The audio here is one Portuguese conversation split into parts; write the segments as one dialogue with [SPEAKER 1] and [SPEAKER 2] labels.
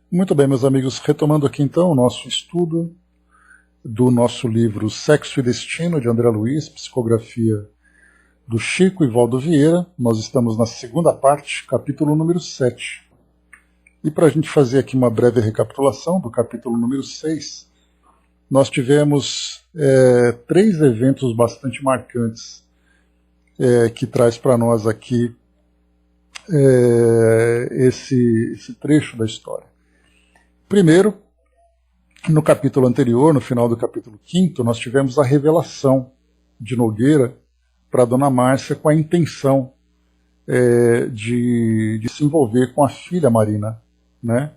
[SPEAKER 1] Muito bem, meus amigos, retomando aqui então o nosso estudo do nosso livro Sexo e Destino, de André Luiz, psicografia do Chico e Valdo Vieira. Nós estamos na segunda parte, capítulo número 7. E para a gente fazer aqui uma breve recapitulação do capítulo número 6, nós tivemos três eventos bastante marcantes que traz para nós aqui esse trecho da história. Primeiro, no capítulo anterior, no final do capítulo 5º, nós tivemos a revelação de Nogueira para Dona Márcia com a intenção de se envolver com a filha Marina, né?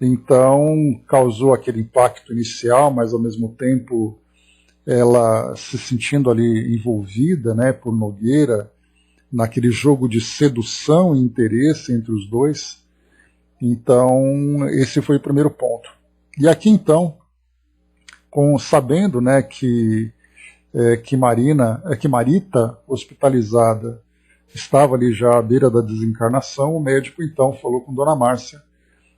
[SPEAKER 1] Então, causou aquele impacto inicial, mas ao mesmo tempo ela se sentindo ali envolvida, né, por Nogueira, naquele jogo de sedução e interesse entre os dois. Então, esse foi o primeiro ponto. E aqui, então, sabendo, né, que Marita, hospitalizada, estava ali já à beira da desencarnação, o médico, então, falou com Dona Márcia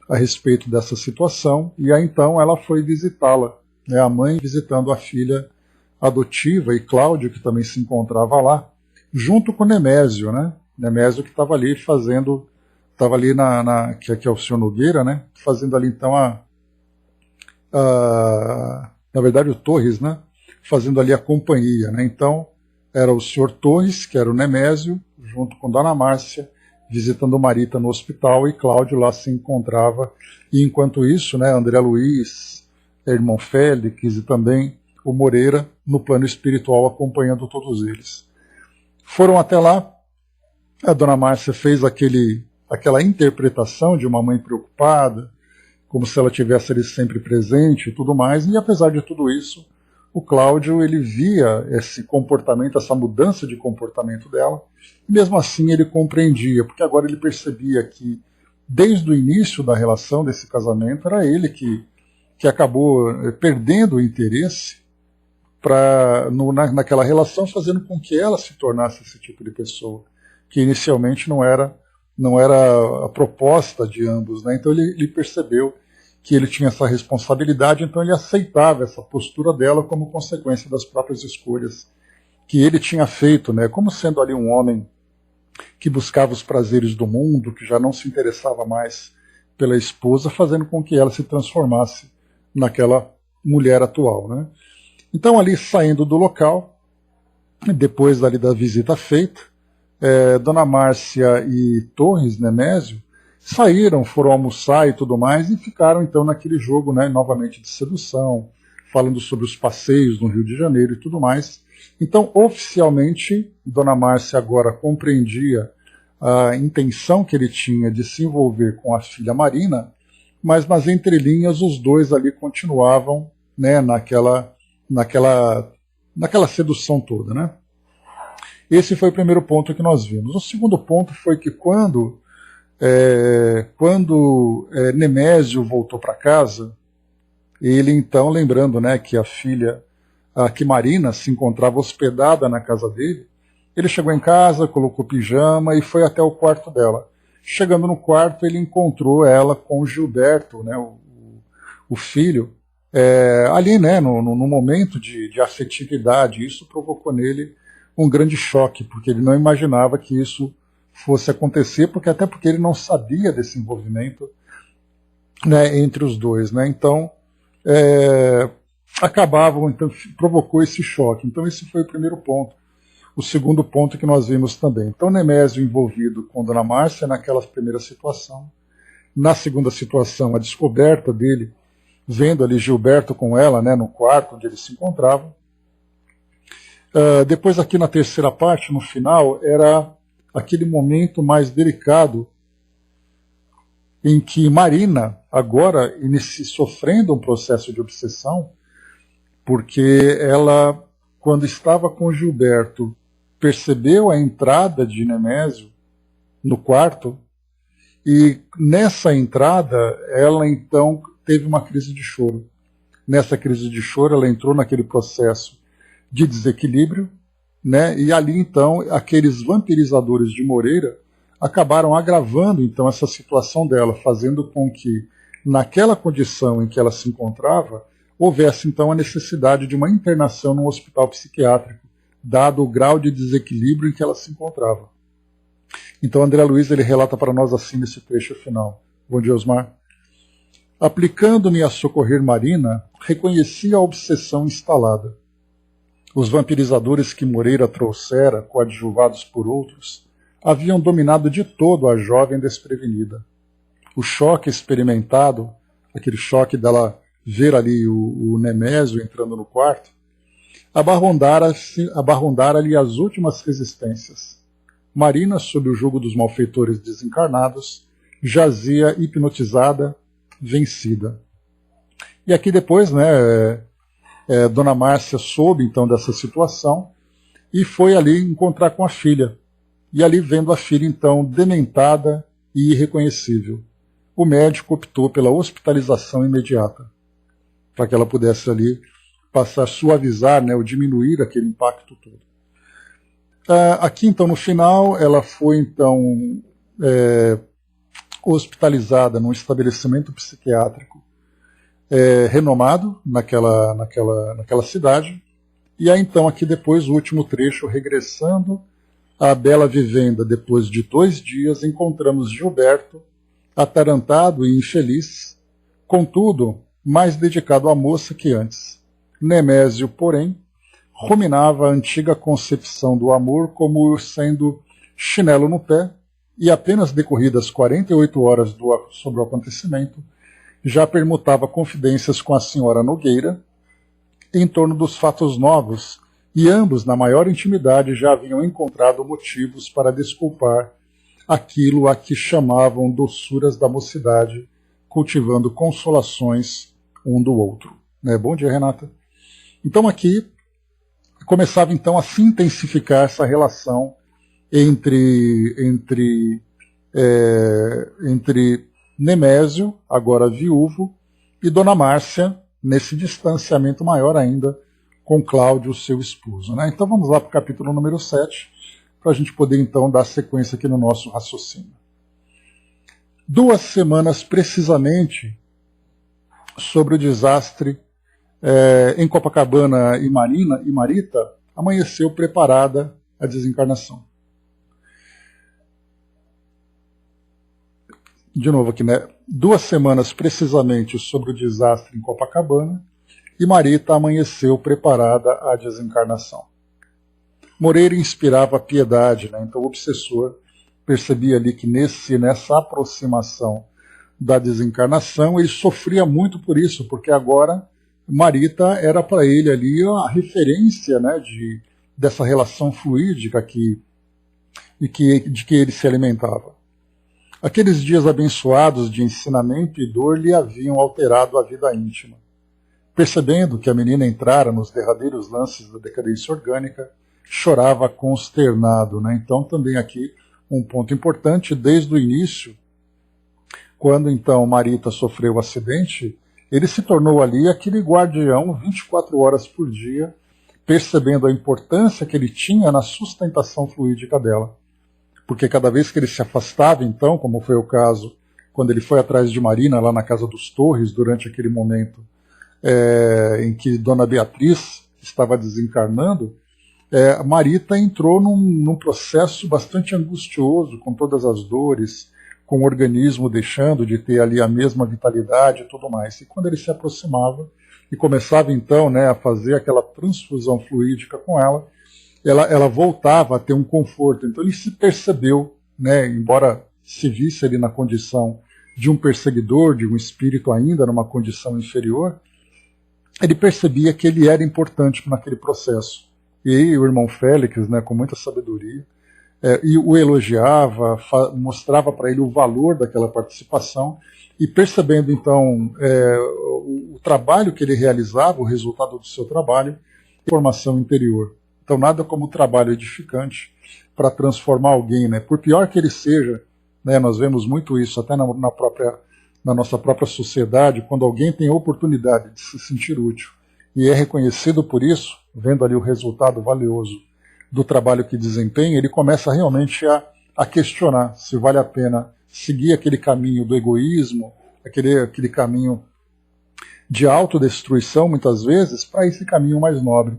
[SPEAKER 1] a respeito dessa situação, e aí, então, ela foi visitá-la, né, a mãe visitando a filha adotiva, e Cláudio, que também se encontrava lá, junto com Nemésio, né, Nemésio que estava ali fazendo... Estava ali que é o senhor Nogueira, né? Fazendo ali então na verdade o Torres, né? Fazendo ali a companhia, né? Então era o senhor Torres, que era o Nemésio, junto com Dona Márcia, visitando Marita no hospital, e Cláudio lá se encontrava. E enquanto isso, né? André Luiz, irmão Félix e também o Moreira no plano espiritual acompanhando todos eles. Foram até lá, a Dona Márcia fez aquela interpretação de uma mãe preocupada, como se ela tivesse ali sempre presente e tudo mais, e apesar de tudo isso, o Cláudio ele via esse comportamento, essa mudança de comportamento dela, e mesmo assim ele compreendia, porque agora ele percebia que desde o início da relação desse casamento era ele que acabou perdendo o interesse naquela relação, fazendo com que ela se tornasse esse tipo de pessoa, que inicialmente não era a proposta de ambos, né? Então ele percebeu que ele tinha essa responsabilidade, então ele aceitava essa postura dela como consequência das próprias escolhas que ele tinha feito, né? Como sendo ali um homem que buscava os prazeres do mundo, que já não se interessava mais pela esposa, fazendo com que ela se transformasse naquela mulher atual, né? Então ali saindo do local, depois ali da visita feita, Dona Márcia e Torres, Nemésio, saíram, foram almoçar e tudo mais, e ficaram então naquele jogo, né, novamente de sedução, falando sobre os passeios no Rio de Janeiro e tudo mais. Então, oficialmente, Dona Márcia agora compreendia a intenção que ele tinha de se envolver com a filha Marina, mas nas entrelinhas os dois ali continuavam, né, naquela sedução toda, né? Esse foi o primeiro ponto que nós vimos. O segundo ponto foi que quando Nemésio voltou para casa, ele então, lembrando, né, que a filha, que Marina se encontrava hospedada na casa dele, ele chegou em casa, colocou pijama e foi até o quarto dela. Chegando no quarto, ele encontrou ela com o Gilberto, né, o filho, ali, né, no momento de afetividade. Isso provocou nele um grande choque, porque ele não imaginava que isso fosse acontecer, até porque ele não sabia desse envolvimento, né, entre os dois, né? Então então provocou esse choque. Então esse foi o primeiro ponto. O segundo ponto que nós vimos também. Então Nemésio envolvido com Dona Márcia naquela primeira situação. Na segunda situação, a descoberta dele vendo ali Gilberto com ela, né, no quarto onde eles se encontravam. Depois aqui na terceira parte, no final, era aquele momento mais delicado em que Marina, agora sofrendo um processo de obsessão, porque ela, quando estava com Gilberto, percebeu a entrada de Nemésio no quarto, e nessa entrada ela então teve uma crise de choro. Nessa crise de choro ela entrou naquele processo de desequilíbrio, né? E ali então aqueles vampirizadores de Moreira acabaram agravando então essa situação dela, fazendo com que naquela condição em que ela se encontrava, houvesse então a necessidade de uma internação num hospital psiquiátrico, dado o grau de desequilíbrio em que ela se encontrava. Então André Luiz ele relata para nós assim nesse trecho final. Bom dia, Osmar. Aplicando-me a socorrer Marina, reconheci a obsessão instalada. Os vampirizadores que Moreira trouxera, coadjuvados por outros, haviam dominado de todo a jovem desprevenida. O choque experimentado, aquele choque dela ver ali o Nemésio entrando no quarto, abarrondara-lhe as últimas resistências. Marina, sob o jugo dos malfeitores desencarnados, jazia hipnotizada, vencida. E aqui depois, Dona Márcia soube então dessa situação e foi ali encontrar com a filha. E ali vendo a filha então dementada e irreconhecível, o médico optou pela hospitalização imediata, para que ela pudesse ali passar a suavizar, ou diminuir aquele impacto todo. Aqui então no final ela foi então hospitalizada num estabelecimento psiquiátrico renomado naquela cidade. E aí então aqui depois o último trecho, regressando à bela vivenda depois de 2 dias, encontramos Gilberto atarantado e infeliz, contudo mais dedicado à moça que antes. Nemésio, porém, ruminava a antiga concepção do amor como sendo chinelo no pé, e apenas decorridas 48 horas sobre o acontecimento, já permutava confidências com a senhora Nogueira em torno dos fatos novos, e ambos, na maior intimidade, já haviam encontrado motivos para desculpar aquilo a que chamavam doçuras da mocidade, cultivando consolações um do outro. Bom dia, Renata. Então aqui começava então a se intensificar essa relação entre Nemésio, agora viúvo, e Dona Márcia, nesse distanciamento maior ainda com Cláudio, seu esposo. Então vamos lá para o capítulo número 7, para a gente poder então dar sequência aqui no nosso raciocínio. 2 semanas precisamente sobre o desastre em Copacabana e Marita, amanheceu preparada a desencarnação. De novo aqui, 2 semanas precisamente sobre o desastre em Copacabana, e Marita amanheceu preparada à desencarnação. Moreira inspirava piedade, então o obsessor percebia ali que nessa aproximação da desencarnação ele sofria muito por isso, porque agora Marita era para ele ali a referência dessa relação fluídica de que ele se alimentava. Aqueles dias abençoados de ensinamento e dor lhe haviam alterado a vida íntima. Percebendo que a menina entrara nos derradeiros lances da decadência orgânica, chorava consternado. Então também aqui um ponto importante, desde o início, quando então Marita sofreu o acidente, ele se tornou ali aquele guardião 24 horas por dia, percebendo a importância que ele tinha na sustentação fluídica dela. Porque cada vez que ele se afastava, então, como foi o caso quando ele foi atrás de Marina, lá na Casa dos Torres, durante aquele momento em que Dona Beatriz estava desencarnando, Marita entrou num processo bastante angustioso, com todas as dores, com o organismo deixando de ter ali a mesma vitalidade e tudo mais. E quando ele se aproximava e começava então a fazer aquela transfusão fluídica com ela voltava a ter um conforto. Então ele se percebeu, embora se visse ali na condição de um perseguidor, de um espírito ainda numa condição inferior, ele percebia que ele era importante naquele processo. E o irmão Félix, com muita sabedoria, e o elogiava, mostrava para ele o valor daquela participação, e percebendo então o trabalho que ele realizava, o resultado do seu trabalho, formação interior. Então nada como trabalho edificante para transformar alguém, por pior que ele seja, nós vemos muito isso até na nossa própria sociedade, quando alguém tem a oportunidade de se sentir útil e é reconhecido por isso, vendo ali o resultado valioso do trabalho que desempenha, ele começa realmente a questionar se vale a pena seguir aquele caminho do egoísmo aquele caminho de autodestruição, muitas vezes, para esse caminho mais nobre.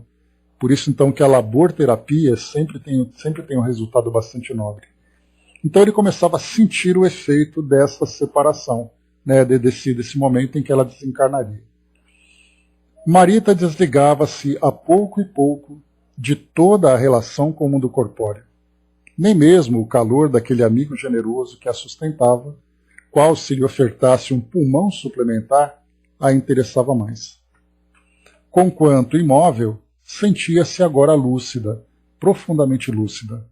[SPEAKER 1] Por isso, então, que a laborterapia sempre tem um resultado bastante nobre. Então ele começava a sentir o efeito dessa separação, né, desse momento em que ela desencarnaria. Marita desligava-se a pouco e pouco de toda a relação com o mundo corpóreo. Nem mesmo o calor daquele amigo generoso que a sustentava, qual se lhe ofertasse um pulmão suplementar, a interessava mais. Conquanto imóvel, sentia-se agora lúcida, profundamente lúcida.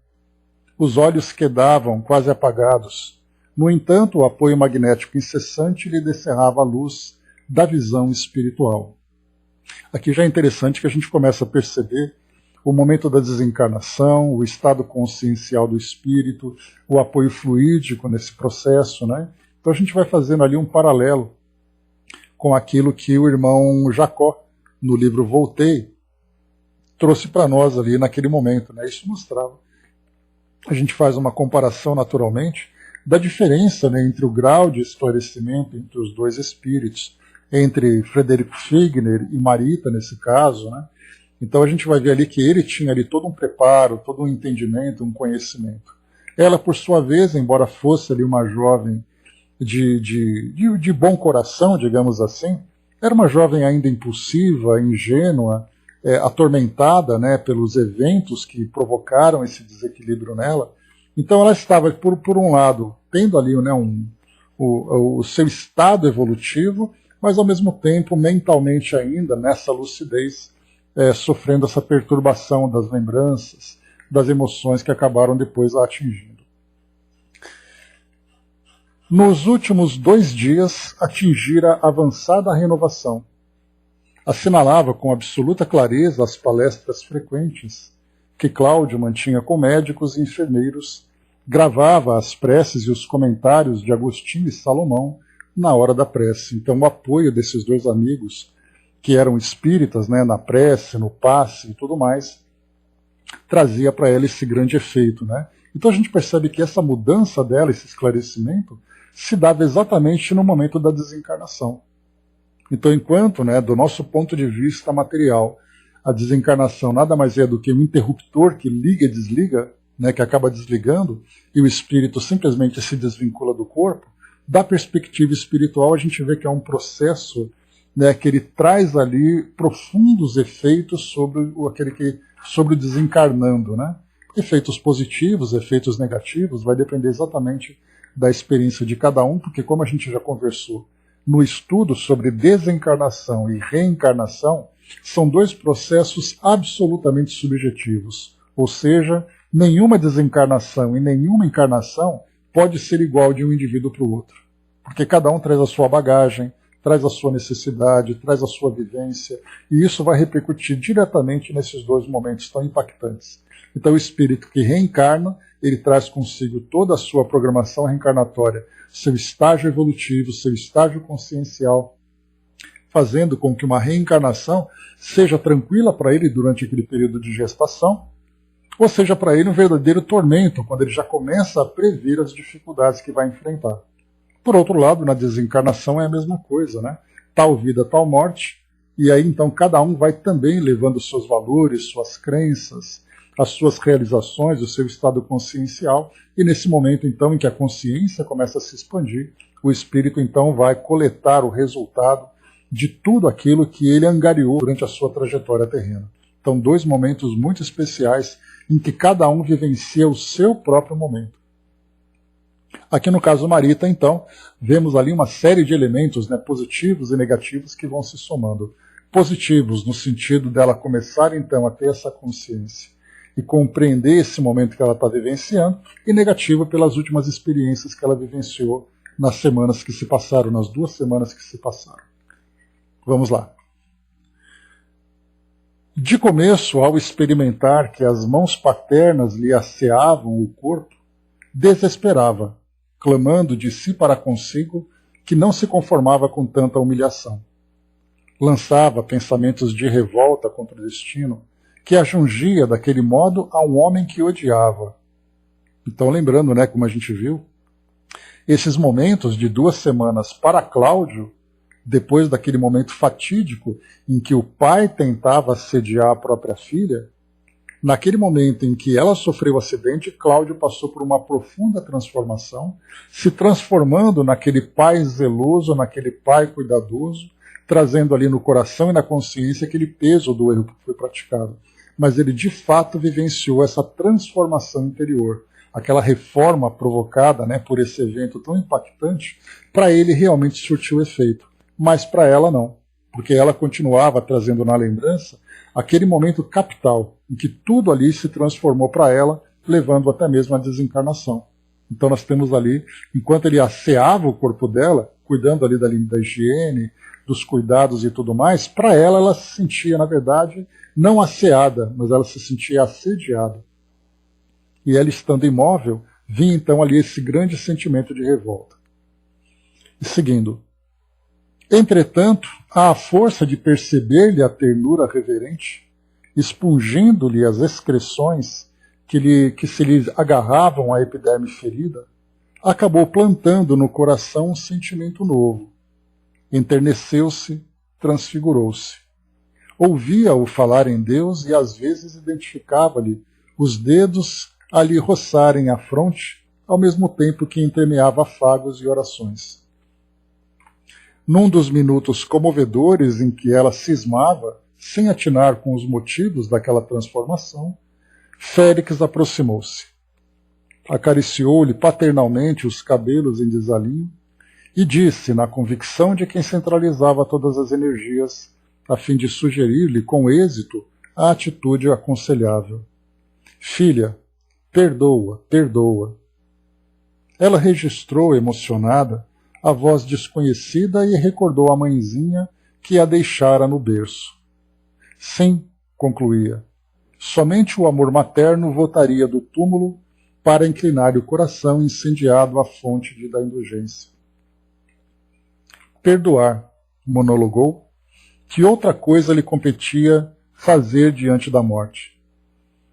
[SPEAKER 1] Os olhos quedavam quase apagados. No entanto, o apoio magnético incessante lhe descerrava a luz da visão espiritual. Aqui já é interessante que a gente começa a perceber o momento da desencarnação, o estado consciencial do espírito, o apoio fluídico nesse processo, né? Então a gente vai fazendo ali um paralelo com aquilo que o irmão Jacó, no livro Voltei, trouxe para nós ali naquele momento, né? Isso mostrava. A gente faz uma comparação naturalmente da diferença, né, entre o grau de esclarecimento entre os dois espíritos, entre Frederico Figner e Marita, nesse caso, né? Então a gente vai ver ali que ele tinha ali todo um preparo, todo um entendimento, um conhecimento. Ela, por sua vez, embora fosse ali uma jovem de bom coração, digamos assim, era uma jovem ainda impulsiva, ingênua, atormentada, né, pelos eventos que provocaram esse desequilíbrio nela. Então ela estava, por um lado, tendo ali, né, o seu estado evolutivo, mas ao mesmo tempo, mentalmente ainda, nessa lucidez, sofrendo essa perturbação das lembranças, das emoções que acabaram depois a atingindo. Nos últimos 2 dias, atingira avançada renovação. Assinalava com absoluta clareza as palestras frequentes que Cláudio mantinha com médicos e enfermeiros, gravava as preces e os comentários de Agostinho e Salomão na hora da prece. Então o apoio desses 2 amigos, que eram espíritas, né, na prece, no passe e tudo mais, trazia para ela esse grande efeito, né? Então a gente percebe que essa mudança dela, esse esclarecimento, se dava exatamente no momento da desencarnação. Então, enquanto, né, do nosso ponto de vista material, a desencarnação nada mais é do que um interruptor que liga e desliga, né, que acaba desligando, e o espírito simplesmente se desvincula do corpo, da perspectiva espiritual a gente vê que é um processo, né, que ele traz ali profundos efeitos sobre o desencarnando, né? Efeitos positivos, efeitos negativos, vai depender exatamente da experiência de cada um, porque como a gente já conversou no estudo sobre desencarnação e reencarnação, são 2 processos absolutamente subjetivos, ou seja, nenhuma desencarnação e nenhuma encarnação pode ser igual de um indivíduo para o outro, porque cada um traz a sua bagagem, traz a sua necessidade, traz a sua vivência, e isso vai repercutir diretamente nesses 2 momentos tão impactantes. Então o espírito que reencarna, ele traz consigo toda a sua programação reencarnatória, seu estágio evolutivo, seu estágio consciencial, fazendo com que uma reencarnação seja tranquila para ele durante aquele período de gestação, ou seja para ele um verdadeiro tormento, quando ele já começa a prever as dificuldades que vai enfrentar. Por outro lado, na desencarnação é a mesma coisa, né? Tal vida, tal morte, e aí então cada um vai também levando seus valores, suas crenças, as suas realizações, o seu estado consciencial, e nesse momento então em que a consciência começa a se expandir, o espírito então vai coletar o resultado de tudo aquilo que ele angariou durante a sua trajetória terrena. Então 2 momentos muito especiais em que cada um vivencia o seu próprio momento. Aqui no caso Marita, então, vemos ali uma série de elementos, né, positivos e negativos que vão se somando. Positivos no sentido dela começar então a ter essa consciência e compreender esse momento que ela está vivenciando, e negativo pelas últimas experiências que ela vivenciou nas semanas que se passaram, nas 2 semanas que se passaram. Vamos lá. De começo, ao experimentar que as mãos paternas lhe asseavam o corpo, desesperava, clamando de si para consigo que não se conformava com tanta humilhação. Lançava pensamentos de revolta contra o destino, que a jungia daquele modo a um homem que odiava. Então, lembrando, né, como a gente viu, Esses momentos de 2 semanas para Cláudio, depois daquele momento fatídico em que o pai tentava assediar a própria filha, naquele momento em que ela sofreu o acidente, Cláudio passou por uma profunda transformação, se transformando naquele pai zeloso, naquele pai cuidadoso, trazendo ali no coração e na consciência aquele peso do erro que foi praticado. Mas ele de fato vivenciou essa transformação interior, aquela reforma provocada, né, por esse evento tão impactante, para ele realmente surtiu efeito. Mas para ela não, porque ela continuava trazendo na lembrança aquele momento capital, em que tudo ali se transformou para ela, levando até mesmo à desencarnação. Então nós temos ali, enquanto ele asseava o corpo dela, cuidando ali da higiene, dos cuidados e tudo mais, para ela se sentia, na verdade, não asseada, mas ela se sentia assediada. E ela, estando imóvel, vinha então ali esse grande sentimento de revolta. E seguindo, entretanto, à força de perceber-lhe a ternura reverente, expungindo-lhe as excreções que se lhe agarravam à epiderme ferida, acabou plantando no coração um sentimento novo. Enterneceu-se, transfigurou-se. Ouvia-o falar em Deus e às vezes identificava-lhe os dedos a lhe roçarem a fronte, ao mesmo tempo que entremeava afagos e orações. Num dos minutos comovedores em que ela cismava, sem atinar com os motivos daquela transformação, Félix aproximou-se. Acariciou-lhe paternalmente os cabelos em desalinho e disse, na convicção de quem centralizava todas as energias, a fim de sugerir-lhe com êxito a atitude aconselhável. Filha, perdoa, perdoa. Ela registrou, emocionada, a voz desconhecida e recordou a mãezinha que a deixara no berço. Sim, concluía, somente o amor materno voltaria do túmulo para inclinar o coração incendiado à fonte da indulgência. Perdoar, monologou, que outra coisa lhe competia fazer diante da morte.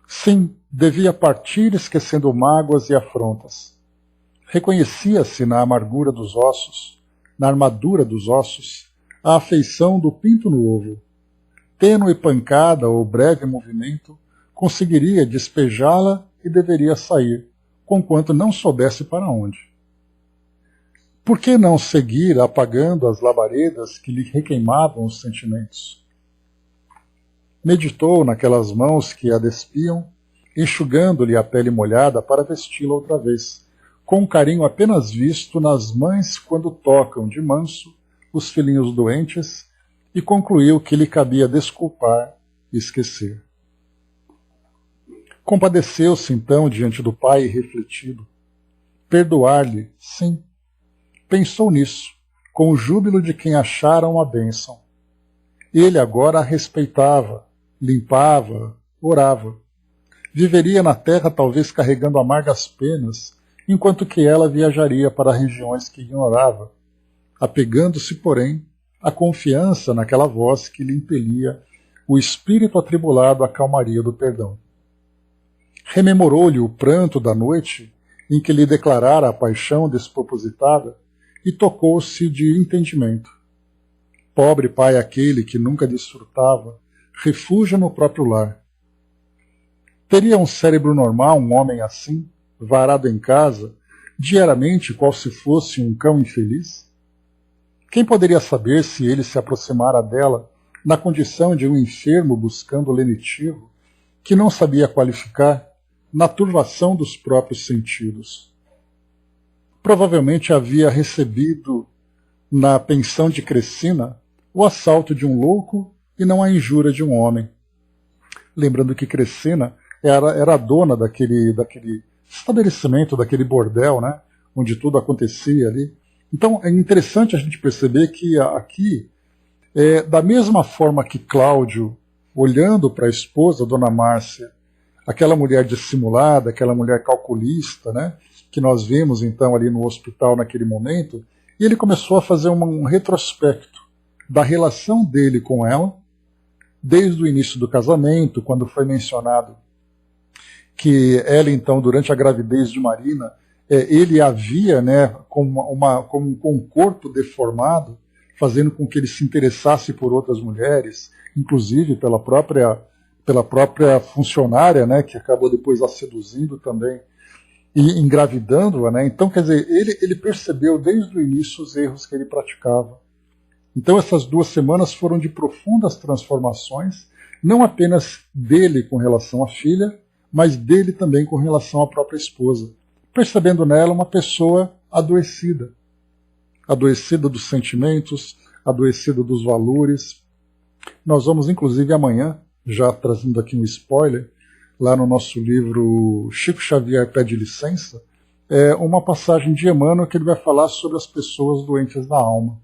[SPEAKER 1] Sim, devia partir esquecendo mágoas e afrontas. Reconhecia-se na amargura dos ossos, na armadura dos ossos, a afeição do pinto no ovo. Tênue pancada ou breve movimento, conseguiria despejá-la e deveria sair, conquanto não soubesse para onde. Por que não seguir apagando as labaredas que lhe requeimavam os sentimentos? Meditou naquelas mãos que a despiam, enxugando-lhe a pele molhada para vesti-la outra vez, com um carinho apenas visto nas mães quando tocam de manso os filhinhos doentes, e concluiu que lhe cabia desculpar e esquecer. Compadeceu-se então diante do pai refletido. Perdoar-lhe, sim. Pensou nisso, com o júbilo de quem achara uma bênção. Ele agora a respeitava, limpava, orava. Viveria na terra talvez carregando amargas penas, enquanto que ela viajaria para regiões que ignorava, apegando-se, porém, à confiança naquela voz que lhe impelia o espírito atribulado à calmaria do perdão. Rememorou-lhe o pranto da noite em que lhe declarara a paixão despropositada e tocou-se de entendimento. Pobre pai aquele que nunca desfrutava, refúgio no próprio lar. Teria um cérebro normal um homem assim, varado em casa, diariamente qual se fosse um cão infeliz? Quem poderia saber se ele se aproximara dela na condição de um enfermo buscando lenitivo, que não sabia qualificar, na turvação dos próprios sentidos? Provavelmente havia recebido, na pensão de Crecina, o assalto de um louco e não a injúria de um homem. Lembrando que Crecina era a dona daquele estabelecimento, daquele bordel, né, onde tudo acontecia ali. Então é interessante a gente perceber que aqui, da mesma forma que Cláudio, olhando para a esposa, Dona Márcia, aquela mulher dissimulada, aquela mulher calculista, né, que nós vimos então ali no hospital naquele momento, e ele começou a fazer um retrospecto da relação dele com ela, desde o início do casamento, quando foi mencionado que ela então, durante a gravidez de Marina, ele a via, né, como com um corpo deformado, fazendo com que ele se interessasse por outras mulheres, inclusive pela própria funcionária, né, que acabou depois a seduzindo também e engravidando-a, né? Então, quer dizer, ele percebeu desde o início os erros que ele praticava. Então, essas 2 semanas foram de profundas transformações, não apenas dele com relação à filha, mas dele também com relação à própria esposa, percebendo nela uma pessoa adoecida dos sentimentos, adoecida dos valores. Nós vamos, inclusive, amanhã, já trazendo aqui um spoiler, lá no nosso livro Chico Xavier Pede Licença, uma passagem de Emmanuel que ele vai falar sobre as pessoas doentes da alma.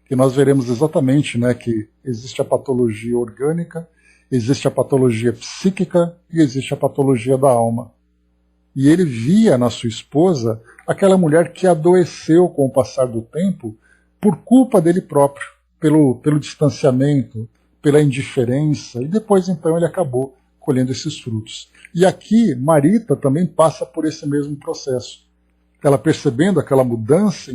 [SPEAKER 1] Que nós veremos exatamente, né, que existe a patologia orgânica, existe a patologia psíquica e existe a patologia da alma. E ele via na sua esposa aquela mulher que adoeceu com o passar do tempo por culpa dele próprio, pelo distanciamento, pela indiferença, e depois então ele acabou colhendo esses frutos. E aqui Marita também passa por esse mesmo processo. Ela percebendo aquela mudança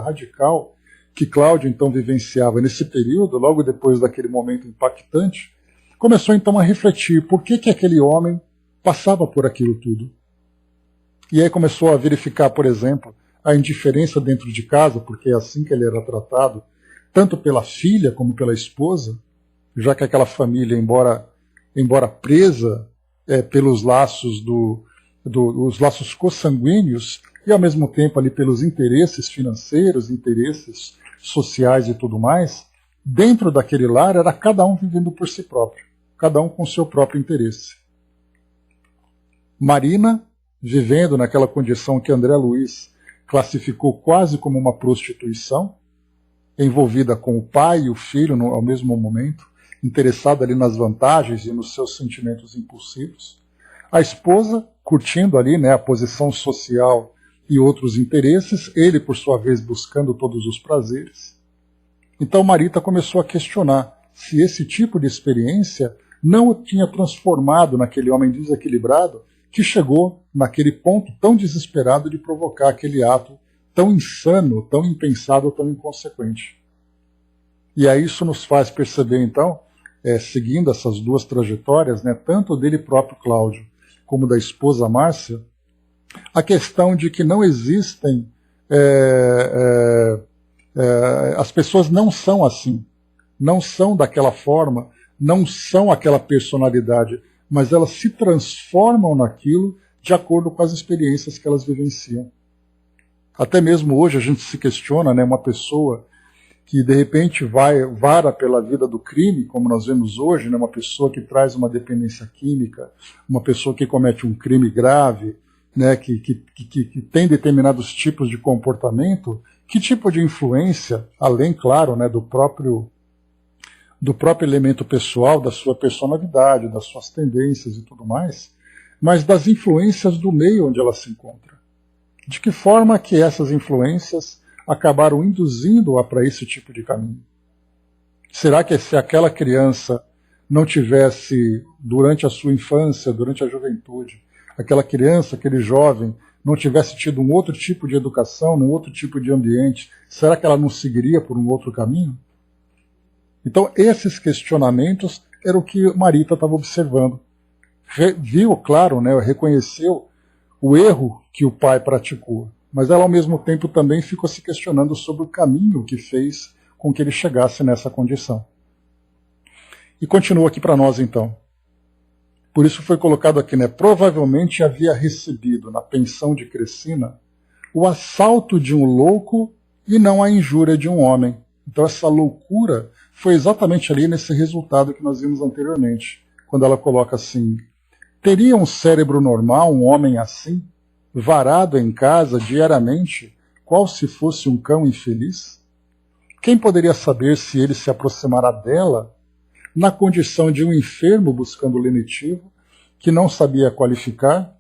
[SPEAKER 1] radical que Cláudio então vivenciava nesse período, logo depois daquele momento impactante, começou então a refletir por que aquele homem passava por aquilo tudo. E aí começou a verificar, por exemplo, a indiferença dentro de casa, porque é assim que ele era tratado, tanto pela filha como pela esposa, já que aquela família, embora presa pelos laços os laços consanguíneos, e ao mesmo tempo ali pelos interesses financeiros, interesses sociais e tudo mais, dentro daquele lar era cada um vivendo por si próprio, cada um com seu próprio interesse. Marina, vivendo naquela condição que André Luiz classificou quase como uma prostituição, envolvida com o pai e o filho ao mesmo momento, interessada ali nas vantagens e nos seus sentimentos impulsivos. A esposa, curtindo ali, né, a posição social e outros interesses, ele, por sua vez, buscando todos os prazeres. Então Marita começou a questionar se esse tipo de experiência não o tinha transformado naquele homem desequilibrado que chegou naquele ponto tão desesperado de provocar aquele ato tão insano, tão impensado, tão inconsequente. E aí isso nos faz perceber, então, seguindo essas 2 trajetórias, né, tanto dele próprio Cláudio como da esposa Márcia, a questão de que não existem, as pessoas não são assim, não são daquela forma, não são aquela personalidade, mas elas se transformam naquilo de acordo com as experiências que elas vivenciam. Até mesmo hoje a gente se questiona, né, uma pessoa que de repente vara pela vida do crime, como nós vemos hoje, né, uma pessoa que traz uma dependência química, uma pessoa que comete um crime grave, né, que tem determinados tipos de comportamento, que tipo de influência, além, claro, né, do próprio elemento pessoal, da sua personalidade, das suas tendências e tudo mais, mas das influências do meio onde ela se encontra. De que forma que essas influências acabaram induzindo-a para esse tipo de caminho? Será que se aquela criança não tivesse, durante a sua infância, durante a juventude, aquela criança, aquele jovem, não tivesse tido um outro tipo de educação, um outro tipo de ambiente, será que ela não seguiria por um outro caminho? Então, esses questionamentos eram o que Marita estava observando. Viu, claro, né, reconheceu o erro que o pai praticou, mas ela, ao mesmo tempo, também ficou se questionando sobre o caminho que fez com que ele chegasse nessa condição. E continua aqui para nós, então. Por isso foi colocado aqui, né, provavelmente havia recebido na pensão de Crescina o assalto de um louco e não a injúria de um homem. Então essa loucura foi exatamente ali nesse resultado que nós vimos anteriormente, quando ela coloca assim: teria um cérebro normal um homem assim, varado em casa diariamente, qual se fosse um cão infeliz? Quem poderia saber se ele se aproximará dela na condição de um enfermo buscando lenitivo, que não sabia qualificar,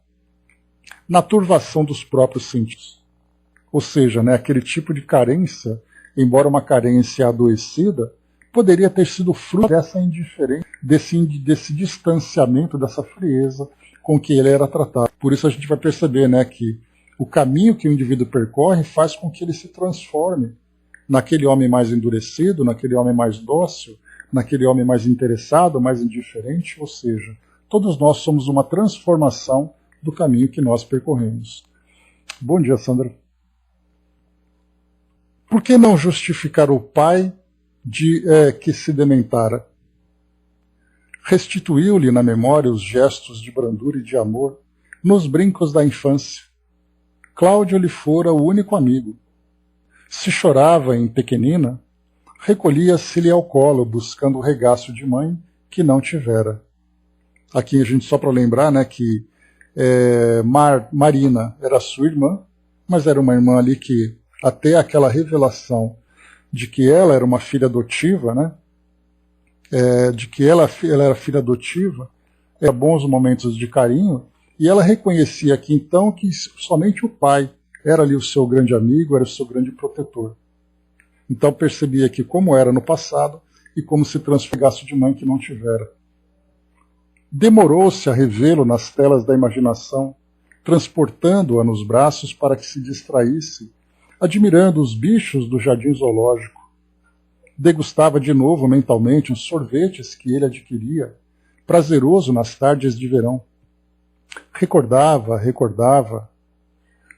[SPEAKER 1] na turvação dos próprios sentidos? Ou seja, né, aquele tipo de carência, embora uma carência adoecida, poderia ter sido fruto dessa indiferença, desse distanciamento, dessa frieza com que ele era tratado. Por isso a gente vai perceber, né, que O caminho que o indivíduo percorre faz com que ele se transforme naquele homem mais endurecido, naquele homem mais dócil, naquele homem mais interessado, mais indiferente, ou seja, todos nós somos uma transformação do caminho que nós percorremos. Bom dia, Sandra. Por que não justificar o pai que se dementara? Restituiu-lhe na memória os gestos de brandura e de amor nos brincos da infância. Cláudio lhe fora o único amigo. Se chorava em pequenina, recolhia-se-lhe ao colo, buscando o regaço de mãe que não tivera. Aqui a gente só para lembrar, né, que Marina era sua irmã, mas era uma irmã ali que, até aquela revelação de que ela era uma filha adotiva, né, de que ela era filha adotiva, era bons momentos de carinho, e ela reconhecia aqui então que somente o pai era ali o seu grande amigo, era o seu grande protetor. Então percebia que como era no passado e como se transfigurasse de mãe que não tivera. Demorou-se a revê-lo nas telas da imaginação, transportando-a nos braços para que se distraísse, admirando os bichos do jardim zoológico. Degustava de novo mentalmente os sorvetes que ele adquiria, prazeroso nas tardes de verão. Recordava.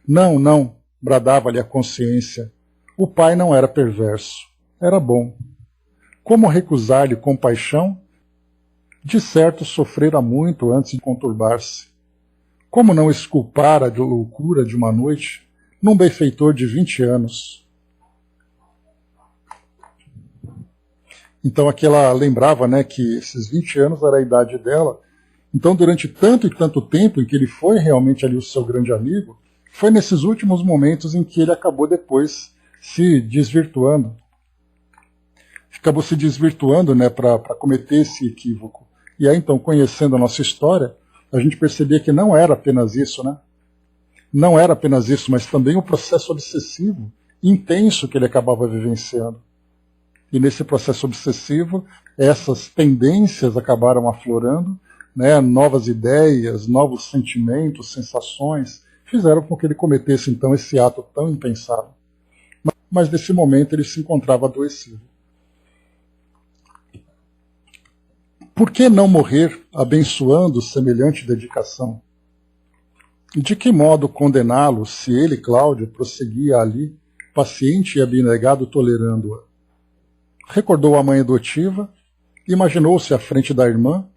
[SPEAKER 1] Não, bradava-lhe a consciência. O pai não era perverso, era bom. Como recusar-lhe compaixão? De certo sofrera muito antes de conturbar-se. Como não esculpar a loucura de uma noite num benfeitor de 20 anos? Então aqui ela lembrava, né, que esses 20 anos era a idade dela. Então durante tanto e tanto tempo em que ele foi realmente ali o seu grande amigo, foi nesses últimos momentos em que ele acabou depois se desvirtuando. Acabou se desvirtuando, né, para cometer esse equívoco. E aí então, conhecendo a nossa história, a gente percebia que não era apenas isso, né? Não era apenas isso, mas também o processo obsessivo, intenso que ele acabava vivenciando. E nesse processo obsessivo, essas tendências acabaram aflorando, né? Novas ideias, novos sentimentos, sensações, fizeram com que ele cometesse então esse ato tão impensado. Mas nesse momento ele se encontrava adoecido. Por que não morrer abençoando semelhante dedicação? De que modo condená-lo se ele, Cláudio, prosseguia ali, paciente e abnegado, tolerando-a? Recordou a mãe adotiva, imaginou-se à frente da irmã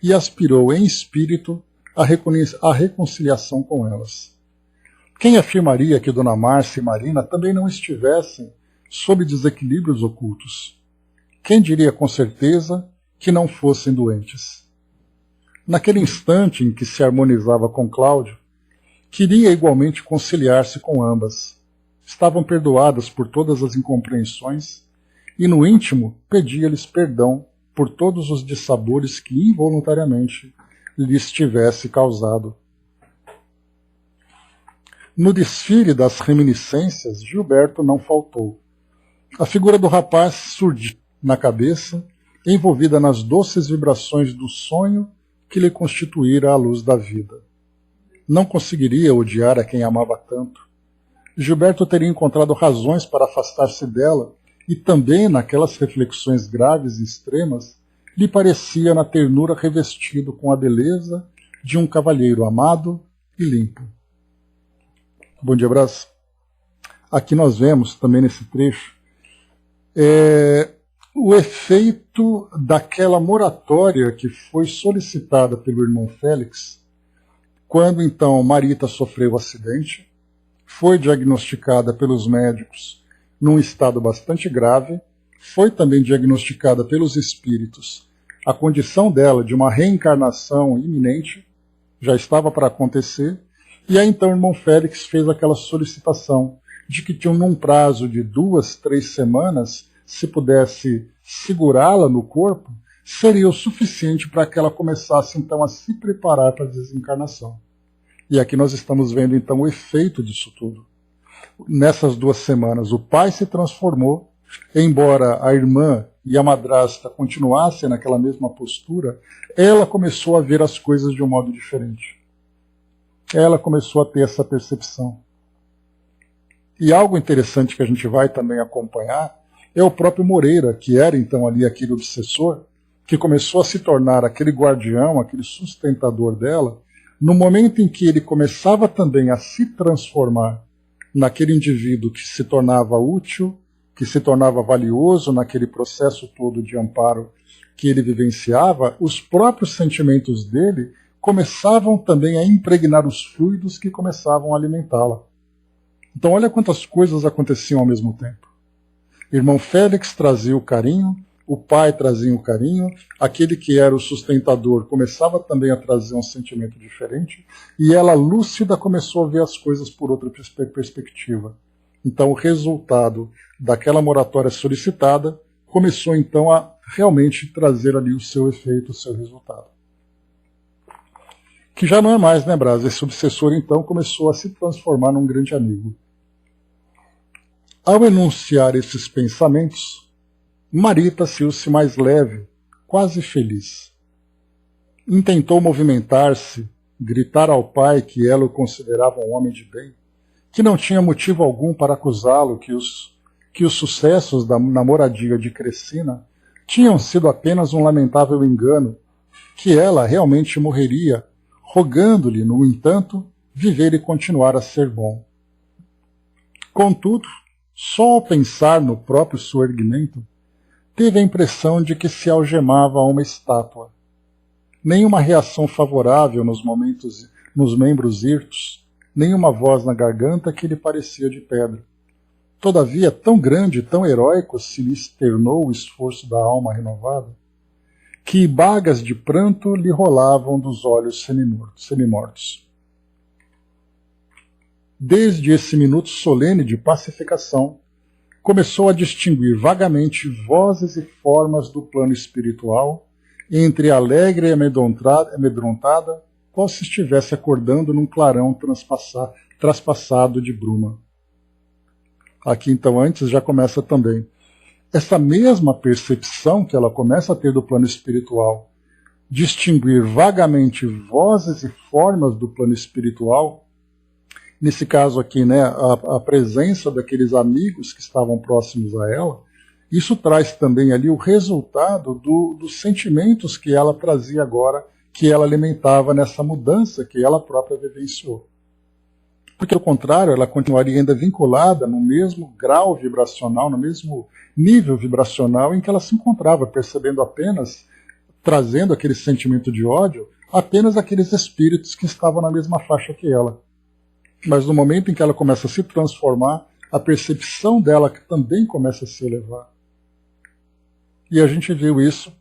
[SPEAKER 1] e aspirou em espírito a reconciliação com elas. Quem afirmaria que Dona Márcia e Marina também não estivessem sob desequilíbrios ocultos? Quem diria com certeza que não fossem doentes? Naquele instante em que se harmonizava com Cláudio, queria igualmente conciliar-se com ambas. Estavam perdoadas por todas as incompreensões e, no íntimo, pedia-lhes perdão por todos os dissabores que involuntariamente lhes tivesse causado. No desfile das reminiscências, Gilberto não faltou. A figura do rapaz surgiu na cabeça, envolvida nas doces vibrações do sonho que lhe constituíra a luz da vida. Não conseguiria odiar a quem amava tanto. Gilberto teria encontrado razões para afastar-se dela, e também naquelas reflexões graves e extremas, lhe parecia na ternura revestido com a beleza de um cavalheiro amado e limpo. Bom dia, abraço. Aqui nós vemos também nesse trecho o efeito daquela moratória que foi solicitada pelo irmão Félix, quando então Marita sofreu o acidente, foi diagnosticada pelos médicos num estado bastante grave, foi também diagnosticada pelos espíritos a condição dela de uma reencarnação iminente, já estava para acontecer, e aí então o irmão Félix fez aquela solicitação de que tinham num prazo de 2, 3 semanas, se pudesse segurá-la no corpo, seria o suficiente para que ela começasse então a se preparar para a desencarnação. E aqui nós estamos vendo então o efeito disso tudo. Nessas 2 semanas o pai se transformou, embora a irmã e a madrasta continuassem naquela mesma postura, ela começou a ver as coisas de um modo diferente. Ela começou a ter essa percepção. E algo interessante que a gente vai também acompanhar é o próprio Moreira, que era então ali aquele obsessor, que começou a se tornar aquele guardião, aquele sustentador dela, no momento em que ele começava também a se transformar naquele indivíduo que se tornava útil, que se tornava valioso naquele processo todo de amparo que ele vivenciava, os próprios sentimentos dele começavam também a impregnar os fluidos que começavam a alimentá-la. Então olha quantas coisas aconteciam ao mesmo tempo. Irmão Félix trazia o carinho, o pai trazia o carinho, aquele que era o sustentador começava também a trazer um sentimento diferente, e ela, lúcida, começou a ver as coisas por outra perspectiva. Então o resultado daquela moratória solicitada começou então a realmente trazer ali o seu efeito, o seu resultado. Que já não é mais, né, Brás? Esse obsessor então começou a se transformar num grande amigo. Ao enunciar esses pensamentos, Marita sentiu-se mais leve, quase feliz. Intentou movimentar-se, gritar ao pai que ela o considerava um homem de bem, que não tinha motivo algum para acusá-lo, que os sucessos da namoradia de Crescina tinham sido apenas um lamentável engano, que ela realmente morreria, rogando-lhe, no entanto, viver e continuar a ser bom. Contudo, só ao pensar no próprio soerguimento, teve a impressão de que se algemava a uma estátua. Nenhuma reação favorável nos membros hirtos, nenhuma voz na garganta que lhe parecia de pedra. Todavia, tão grande e tão heróico se lhe externou o esforço da alma renovada, que bagas de pranto lhe rolavam dos olhos semimortos. Desde esse minuto solene de pacificação, começou a distinguir vagamente vozes e formas do plano espiritual, entre alegre e amedrontada, qual se estivesse acordando num clarão traspassado de bruma. Aqui então antes já começa também essa mesma percepção que ela começa a ter do plano espiritual, distinguir vagamente vozes e formas do plano espiritual. Nesse caso aqui, né, a presença daqueles amigos que estavam próximos a ela, isso traz também ali o resultado dos sentimentos que ela trazia agora, que ela alimentava nessa mudança que ela própria vivenciou. Porque, ao contrário, ela continuaria ainda vinculada no mesmo grau vibracional, no mesmo nível vibracional em que ela se encontrava, percebendo apenas, trazendo aquele sentimento de ódio, apenas aqueles espíritos que estavam na mesma faixa que ela. Mas no momento em que ela começa a se transformar, a percepção dela que também começa a se elevar. E a gente viu isso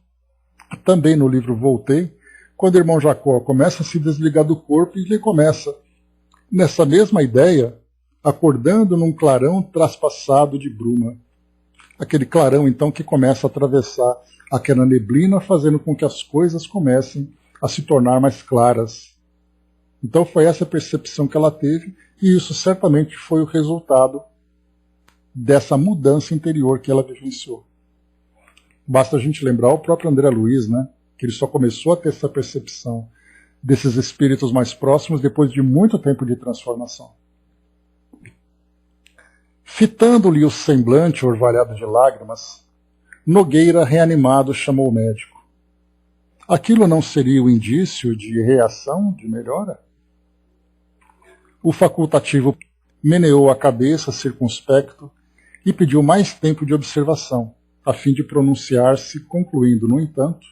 [SPEAKER 1] também no livro Voltei, quando o irmão Jacó começa a se desligar do corpo e ele começa, nessa mesma ideia, acordando num clarão traspassado de bruma. Aquele clarão, então, que começa a atravessar aquela neblina, fazendo com que as coisas comecem a se tornar mais claras. Então foi essa percepção que ela teve, e isso certamente foi o resultado dessa mudança interior que ela vivenciou. Basta a gente lembrar o próprio André Luiz, né, que ele só começou a ter essa percepção desses espíritos mais próximos depois de muito tempo de transformação. Fitando-lhe o semblante orvalhado de lágrimas, Nogueira, reanimado, chamou o médico. Aquilo não seria o indício de reação, de melhora? O facultativo meneou a cabeça circunspecto e pediu mais tempo de observação, a fim de pronunciar-se, concluindo, no entanto,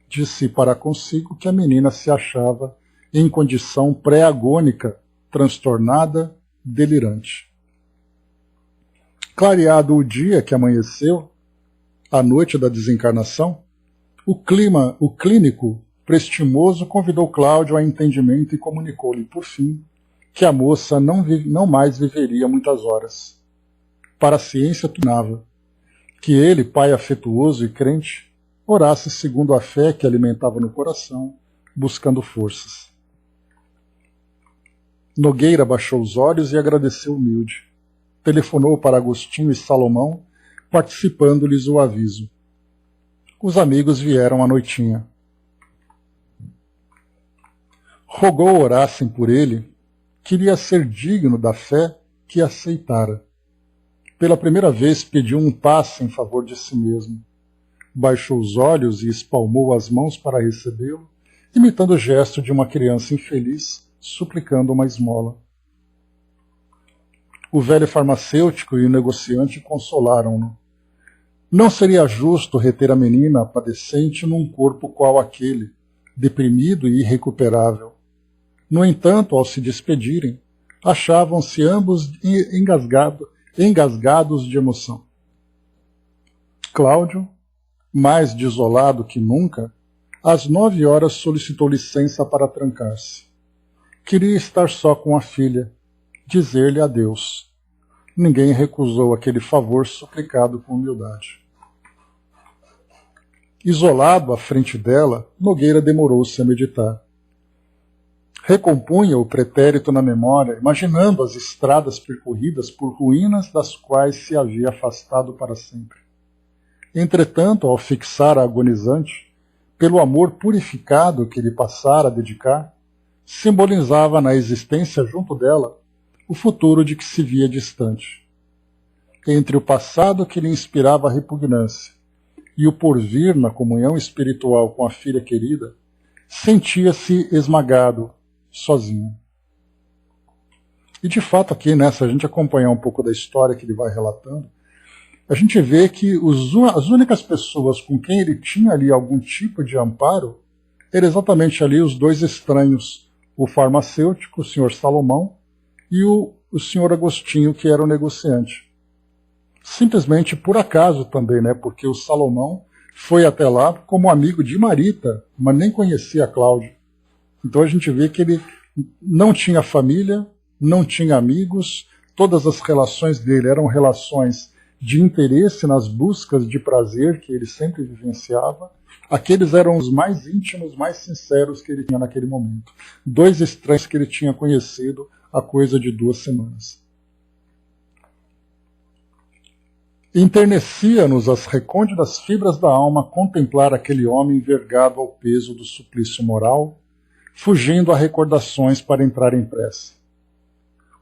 [SPEAKER 1] de si para consigo que a menina se achava em condição pré-agônica, transtornada, delirante. Clareado o dia que amanheceu, a noite da desencarnação, o clínico prestimoso convidou Cláudio a entendimento e comunicou-lhe, por fim, que a moça não mais viveria muitas horas. Para a ciência tunava que ele, pai afetuoso e crente, orasse segundo a fé que alimentava no coração, buscando forças. Nogueira baixou os olhos e agradeceu humilde. Telefonou para Agostinho e Salomão, participando-lhes o aviso. Os amigos vieram à noitinha. Rogou orassem por ele, queria ser digno da fé que aceitara, pela primeira vez pediu um passe em favor de si mesmo. Baixou os olhos e espalmou as mãos para recebê-lo, imitando o gesto de uma criança infeliz suplicando uma esmola. O velho farmacêutico e o negociante consolaram-no. Não seria justo reter a menina padecente num corpo qual aquele, deprimido e irrecuperável. No entanto, ao se despedirem, achavam-se ambos engasgados de emoção. Cláudio, mais desolado que nunca, às 9 horas solicitou licença para trancar-se. Queria estar só com a filha, dizer-lhe adeus. Ninguém recusou aquele favor suplicado com humildade. Isolado à frente dela, Nogueira demorou-se a meditar. Recompunha o pretérito na memória, imaginando as estradas percorridas por ruínas das quais se havia afastado para sempre. Entretanto, ao fixar a agonizante, pelo amor purificado que lhe passara a dedicar, simbolizava na existência junto dela o futuro de que se via distante. Entre o passado que lhe inspirava repugnância e o porvir na comunhão espiritual com a filha querida, sentia-se esmagado, sozinho. E de fato aqui, se a gente acompanhar um pouco da história que ele vai relatando, a gente vê que as únicas pessoas com quem ele tinha ali algum tipo de amparo eram exatamente ali os dois estranhos, o farmacêutico, o senhor Salomão, e o senhor Agostinho, que era o negociante. Simplesmente por acaso também, porque o Salomão foi até lá como amigo de Marita, mas nem conhecia Cláudio. Então a gente vê que ele não tinha família, não tinha amigos, todas as relações dele eram relações de interesse nas buscas de prazer que ele sempre vivenciava. Aqueles eram os mais íntimos, mais sinceros que ele tinha naquele momento. Dois estranhos que ele tinha conhecido há coisa de 2 semanas. Enternecia-nos as recônditas fibras da alma contemplar aquele homem vergado ao peso do suplício moral, fugindo a recordações para entrar em prece.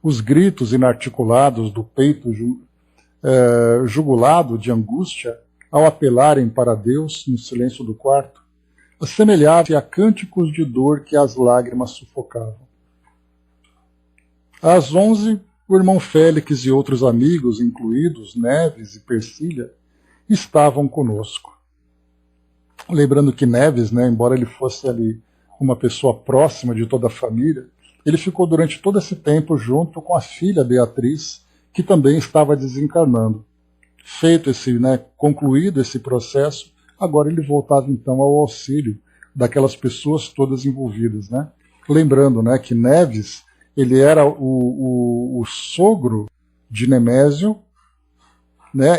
[SPEAKER 1] Os gritos inarticulados do peito jugulado de angústia, ao apelarem para Deus no silêncio do quarto, assemelhava-se a cânticos de dor que as lágrimas sufocavam. Às 11, o irmão Félix e outros amigos, incluídos Neves e Persília, estavam conosco. Lembrando que Neves, embora ele fosse ali uma pessoa próxima de toda a família, ele ficou durante todo esse tempo junto com a filha Beatriz, que também estava desencarnando. Feito concluído esse processo, agora ele voltava então ao auxílio daquelas pessoas todas envolvidas. Lembrando que Neves, ele era o sogro de Nemésio,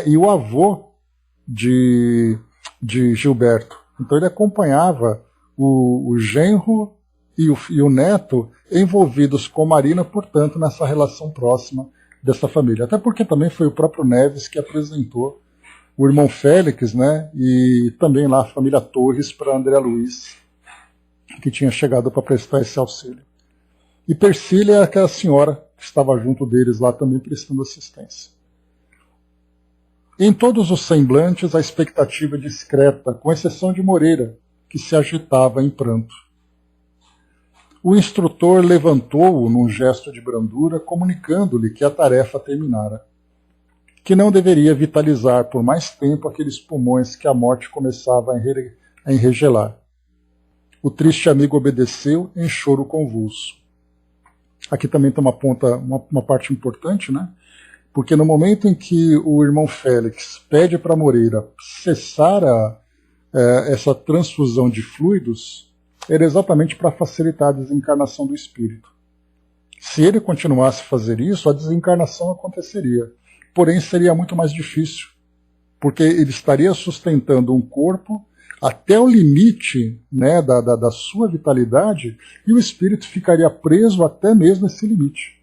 [SPEAKER 1] e o avô de Gilberto. Então ele acompanhava o genro e o neto envolvidos com Marina, portanto, nessa relação próxima dessa família. Até porque também foi o próprio Neves que apresentou o irmão Félix, e também lá a família Torres para André Luiz, que tinha chegado para prestar esse auxílio. E Persília é aquela senhora que estava junto deles lá também prestando assistência. Em todos os semblantes a expectativa discreta, com exceção de Moreira, que se agitava em pranto. O instrutor levantou-o num gesto de brandura, comunicando-lhe que a tarefa terminara, que não deveria vitalizar por mais tempo aqueles pulmões que a morte começava a enregelar. O triste amigo obedeceu em choro convulso. Aqui também tem uma parte importante, porque no momento em que o irmão Félix pede para Moreira cessar essa transfusão de fluidos, era exatamente para facilitar a desencarnação do espírito. Se ele continuasse a fazer isso, a desencarnação aconteceria. Porém, seria muito mais difícil, porque ele estaria sustentando um corpo até o limite da sua vitalidade, e o espírito ficaria preso até mesmo esse limite.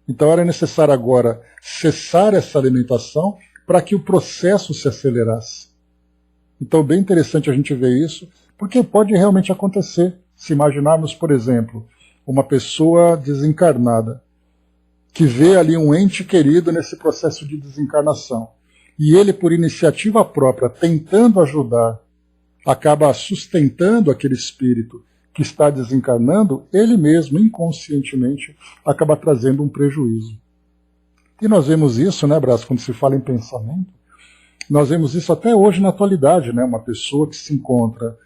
[SPEAKER 1] Então era necessário agora cessar essa alimentação para que o processo se acelerasse. Então, bem interessante a gente ver isso, porque pode realmente acontecer. Se imaginarmos, por exemplo, uma pessoa desencarnada, que vê ali um ente querido nesse processo de desencarnação. E ele, por iniciativa própria, tentando ajudar, acaba sustentando aquele espírito que está desencarnando, ele mesmo, inconscientemente, acaba trazendo um prejuízo. E nós vemos isso, né, Brás, quando se fala em pensamento, nós vemos isso até hoje na atualidade, né? Uma pessoa que se encontra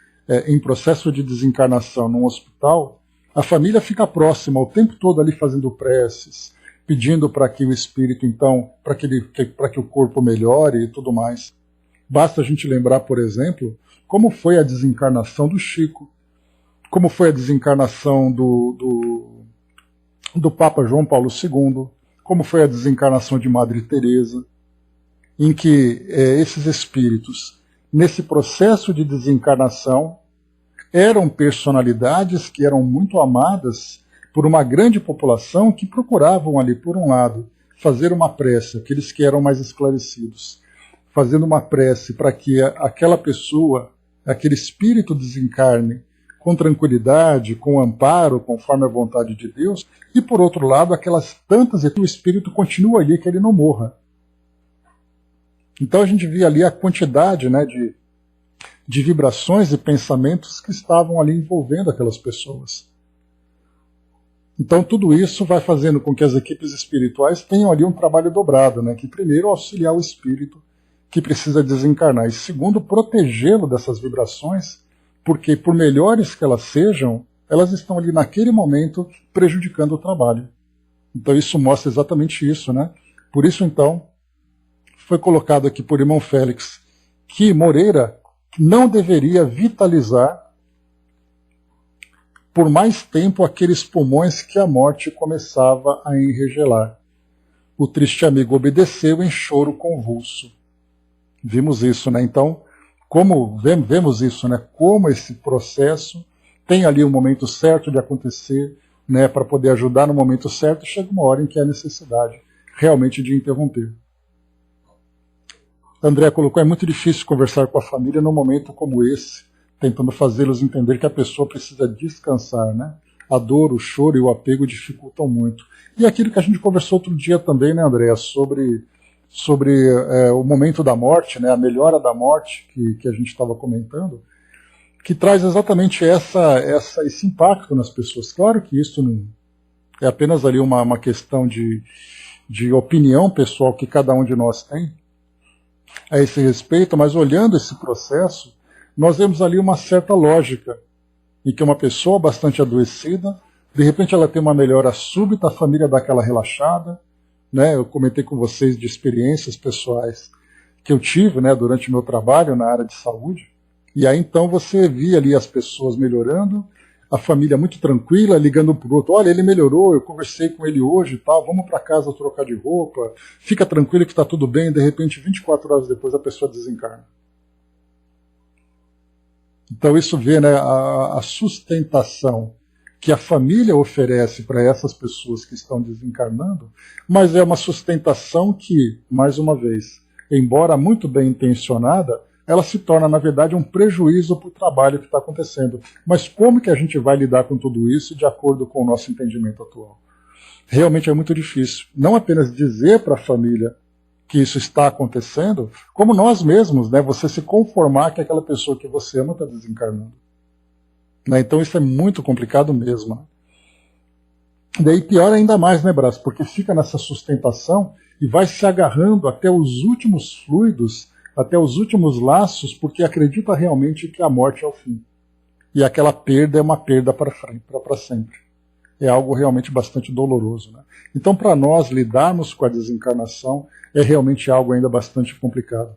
[SPEAKER 1] em processo de desencarnação num hospital, a família fica próxima o tempo todo ali fazendo preces, pedindo para que o espírito, então, para que o corpo melhore e tudo mais. Basta a gente lembrar, por exemplo, como foi a desencarnação do Chico, como foi a desencarnação do Papa João Paulo II, como foi a desencarnação de Madre Teresa, em que esses espíritos, nesse processo de desencarnação, eram personalidades que eram muito amadas por uma grande população que procuravam ali, por um lado, fazer uma prece, aqueles que eram mais esclarecidos, fazendo uma prece para que aquela pessoa, aquele espírito desencarne com tranquilidade, com amparo, conforme a vontade de Deus, e por outro lado, aquelas tantas e que o espírito continua ali, que ele não morra. Então a gente via ali a quantidade, né, de vibrações e pensamentos que estavam ali envolvendo aquelas pessoas. Então tudo isso vai fazendo com que as equipes espirituais tenham ali um trabalho dobrado, né, que primeiro auxiliar o espírito que precisa desencarnar, e segundo, protegê-lo dessas vibrações, porque por melhores que elas sejam, elas estão ali naquele momento prejudicando o trabalho. Então isso mostra exatamente isso, né? Por isso então, foi colocado aqui por irmão Félix que Moreira não deveria vitalizar por mais tempo aqueles pulmões que a morte começava a enregelar. O triste amigo obedeceu em choro convulso. Vimos isso, né? Então, como vemos isso, né? Como esse processo tem ali um momento certo de acontecer, né? Para poder ajudar no momento certo, chega uma hora em que há necessidade realmente de interromper. André colocou, é muito difícil conversar com a família num momento como esse, tentando fazê-los entender que a pessoa precisa descansar, né? A dor, o choro e o apego dificultam muito. E aquilo que a gente conversou outro dia também, né, André, sobre o momento da morte, né, a melhora da morte que a gente estava comentando, que traz exatamente esse impacto nas pessoas. Claro que isso não é apenas ali uma questão de opinião pessoal que cada um de nós tem a esse respeito, mas olhando esse processo, nós vemos ali uma certa lógica, em que uma pessoa bastante adoecida, de repente ela tem uma melhora súbita, a família dá aquela relaxada, né? Eu comentei com vocês de experiências pessoais que eu tive, né, durante o meu trabalho na área de saúde, e aí então você via ali as pessoas melhorando, a família muito tranquila, ligando um para o outro, olha, ele melhorou, eu conversei com ele hoje e tal, vamos para casa trocar de roupa, fica tranquilo que está tudo bem, e de repente 24 horas depois a pessoa desencarna. Então isso vê, né, a sustentação que a família oferece para essas pessoas que estão desencarnando, mas é uma sustentação que, mais uma vez, embora muito bem intencionada, ela se torna, na verdade, um prejuízo para o trabalho que está acontecendo. Mas como que a gente vai lidar com tudo isso de acordo com o nosso entendimento atual? Realmente é muito difícil. Não apenas dizer para a família que isso está acontecendo, como nós mesmos, né, você se conformar que aquela pessoa que você ama está desencarnando. Né, então isso é muito complicado mesmo. Daí pior ainda mais, né, Brás? Porque fica nessa sustentação e vai se agarrando até os últimos fluidos, até os últimos laços, porque acredita realmente que a morte é o fim. E aquela perda é uma perda para sempre. É algo realmente bastante doloroso. Né? Então, para nós lidarmos com a desencarnação, é realmente algo ainda bastante complicado.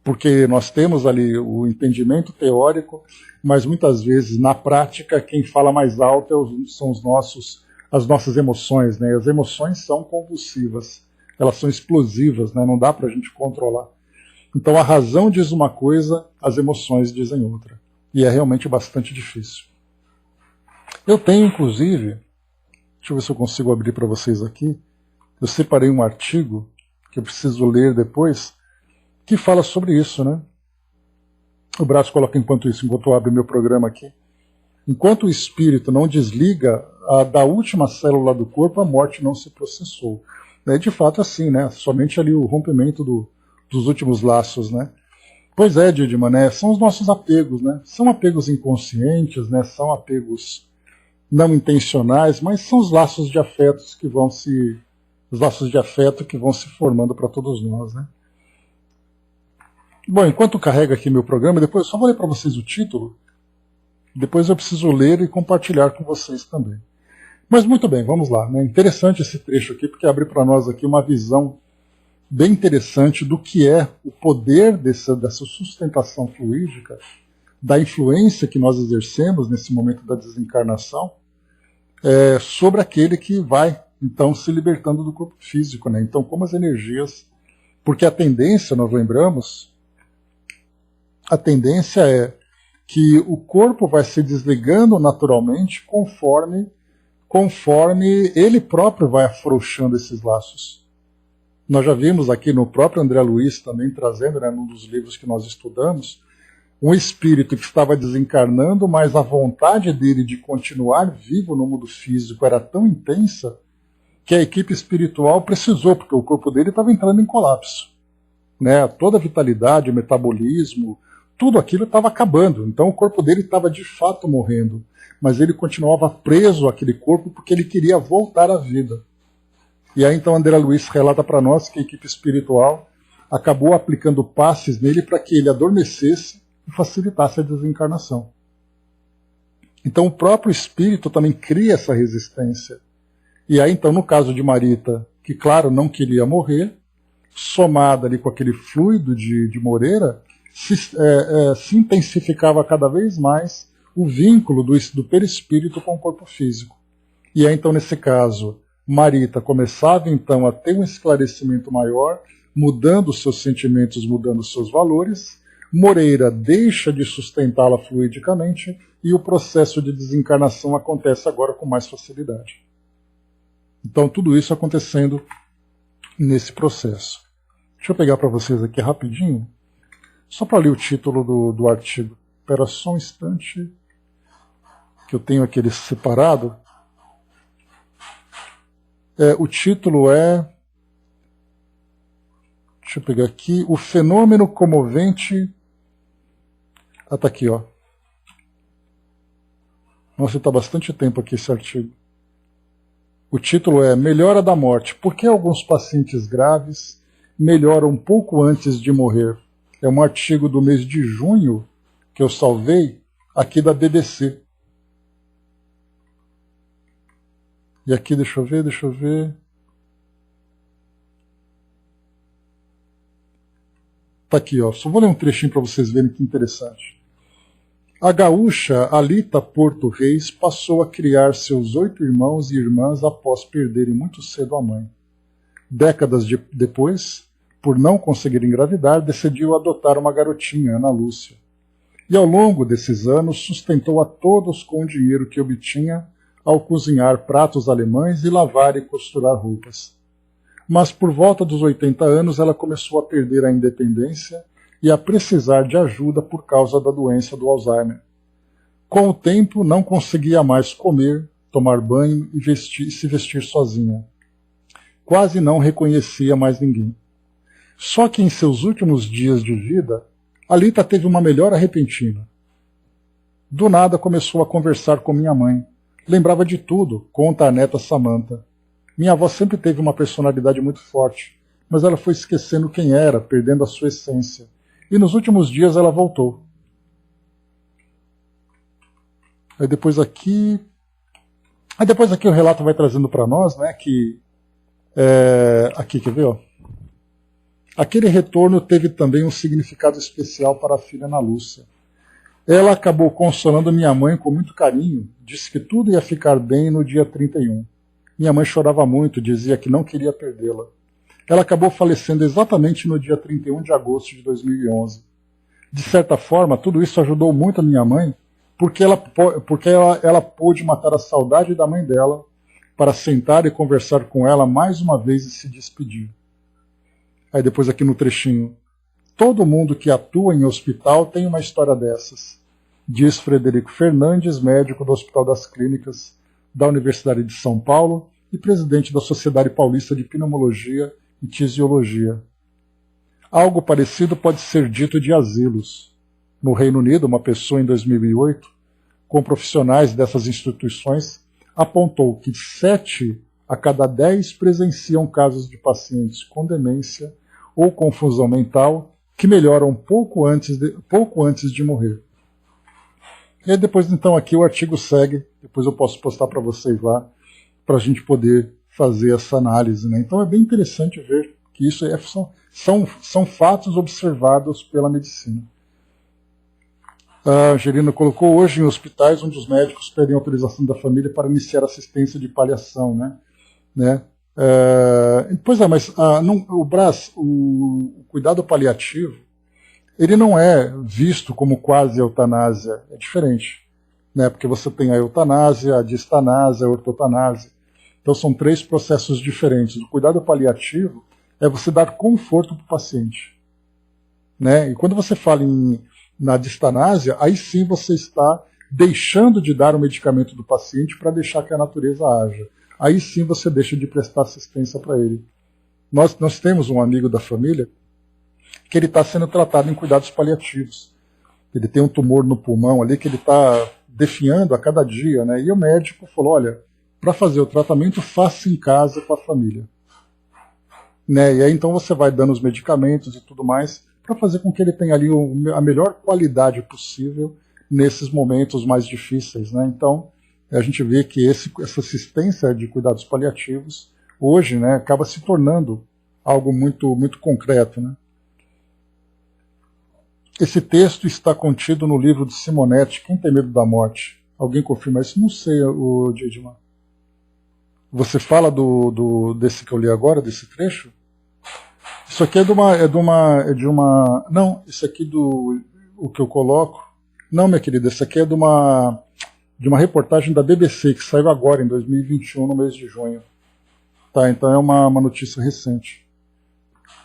[SPEAKER 1] Porque nós temos ali o entendimento teórico, mas muitas vezes, na prática, quem fala mais alto são as nossas emoções. Né? As emoções são convulsivas, elas são explosivas, né? Não dá para a gente controlar. Então a razão diz uma coisa, as emoções dizem outra. E é realmente bastante difícil. Eu tenho, inclusive, deixa eu ver se eu consigo abrir para vocês aqui, eu separei um artigo, que eu preciso ler depois, que fala sobre isso, né? O Brás coloca enquanto eu abro meu programa aqui. Enquanto o espírito não desliga da última célula do corpo, a morte não se processou. De fato, assim, né? Somente ali o rompimento dos últimos laços, né? Pois é, Didima, né? São os nossos apegos, né? São apegos inconscientes, né? São apegos não intencionais, mas são os laços de afetos que vão se os laços de afeto que vão se formando para todos nós, né? Bom, enquanto carrega aqui meu programa, depois eu só vou ler para vocês o título, depois eu preciso ler e compartilhar com vocês também. Mas muito bem, vamos lá, né? Interessante esse trecho aqui, porque abre para nós aqui uma visão bem interessante do que é o poder dessa sustentação fluídica, da influência que nós exercemos nesse momento da desencarnação, sobre aquele que vai, então, se libertando do corpo físico, né? Então, como as energias... Porque a tendência, nós lembramos, a tendência é que o corpo vai se desligando naturalmente conforme ele próprio vai afrouxando esses laços. Nós já vimos aqui no próprio André Luiz também trazendo, né, num dos livros que nós estudamos, um espírito que estava desencarnando, mas a vontade dele de continuar vivo no mundo físico era tão intensa que a equipe espiritual precisou, porque o corpo dele estava entrando em colapso, né? Toda a vitalidade, o metabolismo, tudo aquilo estava acabando. Então o corpo dele estava de fato morrendo, mas ele continuava preso àquele corpo porque ele queria voltar à vida. E aí então André Luiz relata para nós que a equipe espiritual acabou aplicando passes nele para que ele adormecesse e facilitasse a desencarnação. Então o próprio espírito também cria essa resistência. E aí então no caso de Marita, que claro não queria morrer, somada ali com aquele fluido de Moreira, se intensificava cada vez mais o vínculo do perispírito com o corpo físico. E aí então nesse caso, Marita começava então a ter um esclarecimento maior, mudando os seus sentimentos, mudando os seus valores. Moreira deixa de sustentá-la fluidicamente e o processo de desencarnação acontece agora com mais facilidade. Então tudo isso acontecendo nesse processo. Deixa eu pegar para vocês aqui rapidinho, só para ler o título do artigo. Espera só um instante, que eu tenho aquele separado. O título é... Deixa eu pegar aqui. O fenômeno comovente... Ah, tá aqui, ó. Nossa, está bastante tempo aqui esse artigo. O título é Melhora da Morte. Por que alguns pacientes graves melhoram um pouco antes de morrer? É um artigo do mês de junho que eu salvei aqui da BBC. E aqui, deixa eu ver. Tá aqui, ó. Só vou ler um trechinho para vocês verem que interessante. A gaúcha Alita Porto Reis passou a criar seus 8 irmãos e irmãs após perderem muito cedo a mãe. Décadas depois, por não conseguir engravidar, decidiu adotar uma garotinha, Ana Lúcia. E ao longo desses anos sustentou a todos com o dinheiro que obtinha ao cozinhar pratos alemães e lavar e costurar roupas. Mas por volta dos 80 anos ela começou a perder a independência e a precisar de ajuda por causa da doença do Alzheimer. Com o tempo não conseguia mais comer, tomar banho e se vestir sozinha. Quase não reconhecia mais ninguém. Só que em seus últimos dias de vida, Alita teve uma melhora repentina. Do nada começou a conversar com minha mãe. Lembrava de tudo, conta a neta Samantha. Minha avó sempre teve uma personalidade muito forte, mas ela foi esquecendo quem era, perdendo a sua essência. E nos últimos dias ela voltou. Aí depois aqui o relato vai trazendo para nós, né, que aqui, quer ver, ó? Aquele retorno teve também um significado especial para a filha Ana Lúcia. Ela acabou consolando minha mãe com muito carinho, disse que tudo ia ficar bem no dia 31. Minha mãe chorava muito, dizia que não queria perdê-la. Ela acabou falecendo exatamente no dia 31 de agosto de 2011. De certa forma, tudo isso ajudou muito a minha mãe, porque ela pôde matar a saudade da mãe dela para sentar e conversar com ela mais uma vez e se despedir. Aí depois aqui no trechinho. Todo mundo que atua em hospital tem uma história dessas, diz Frederico Fernandes, médico do Hospital das Clínicas, da Universidade de São Paulo e presidente da Sociedade Paulista de Pneumologia e Tisiologia. Algo parecido pode ser dito de asilos. No Reino Unido, uma pessoa em 2008, com profissionais dessas instituições, apontou que 7 a cada 10 presenciam casos de pacientes com demência ou confusão mental que melhoram pouco antes de morrer. E aí depois, então, aqui o artigo segue, depois eu posso postar para vocês lá, para a gente poder fazer essa análise, né? Então é bem interessante ver que isso são fatos observados pela medicina. A Angelina colocou: hoje em hospitais onde os médicos pedem autorização da família para iniciar assistência de paliação, né? Pois é, mas o Brás, o cuidado paliativo, ele não é visto como quase eutanásia, é diferente, né? Porque você tem a eutanásia, a distanásia, a ortotanásia. Então são 3 processos diferentes. O cuidado paliativo é você dar conforto para o paciente, né? E quando você fala na distanásia, aí sim você está deixando de dar o medicamento do paciente para deixar que a natureza haja. Aí sim você deixa de prestar assistência para ele. Nós temos um amigo da família que ele está sendo tratado em cuidados paliativos. Ele tem um tumor no pulmão ali que ele está definhando a cada dia, né? E o médico falou: olha, para fazer o tratamento, faça em casa com a família. Né? E aí então você vai dando os medicamentos e tudo mais para fazer com que ele tenha ali a melhor qualidade possível nesses momentos mais difíceis, né? Então a gente vê que essa assistência de cuidados paliativos hoje, né, acaba se tornando algo muito, muito concreto, né? Esse texto está contido no livro de Simonetti, Quem Tem Medo da Morte. Alguém confirma isso? Não sei, o Didman. Você fala desse que eu li agora, desse trecho? Isso aqui é de uma. Não, isso aqui o que eu coloco. Não, minha querida, isso aqui é de uma reportagem da BBC que saiu agora, em 2021, no mês de junho. Tá, então é uma notícia recente.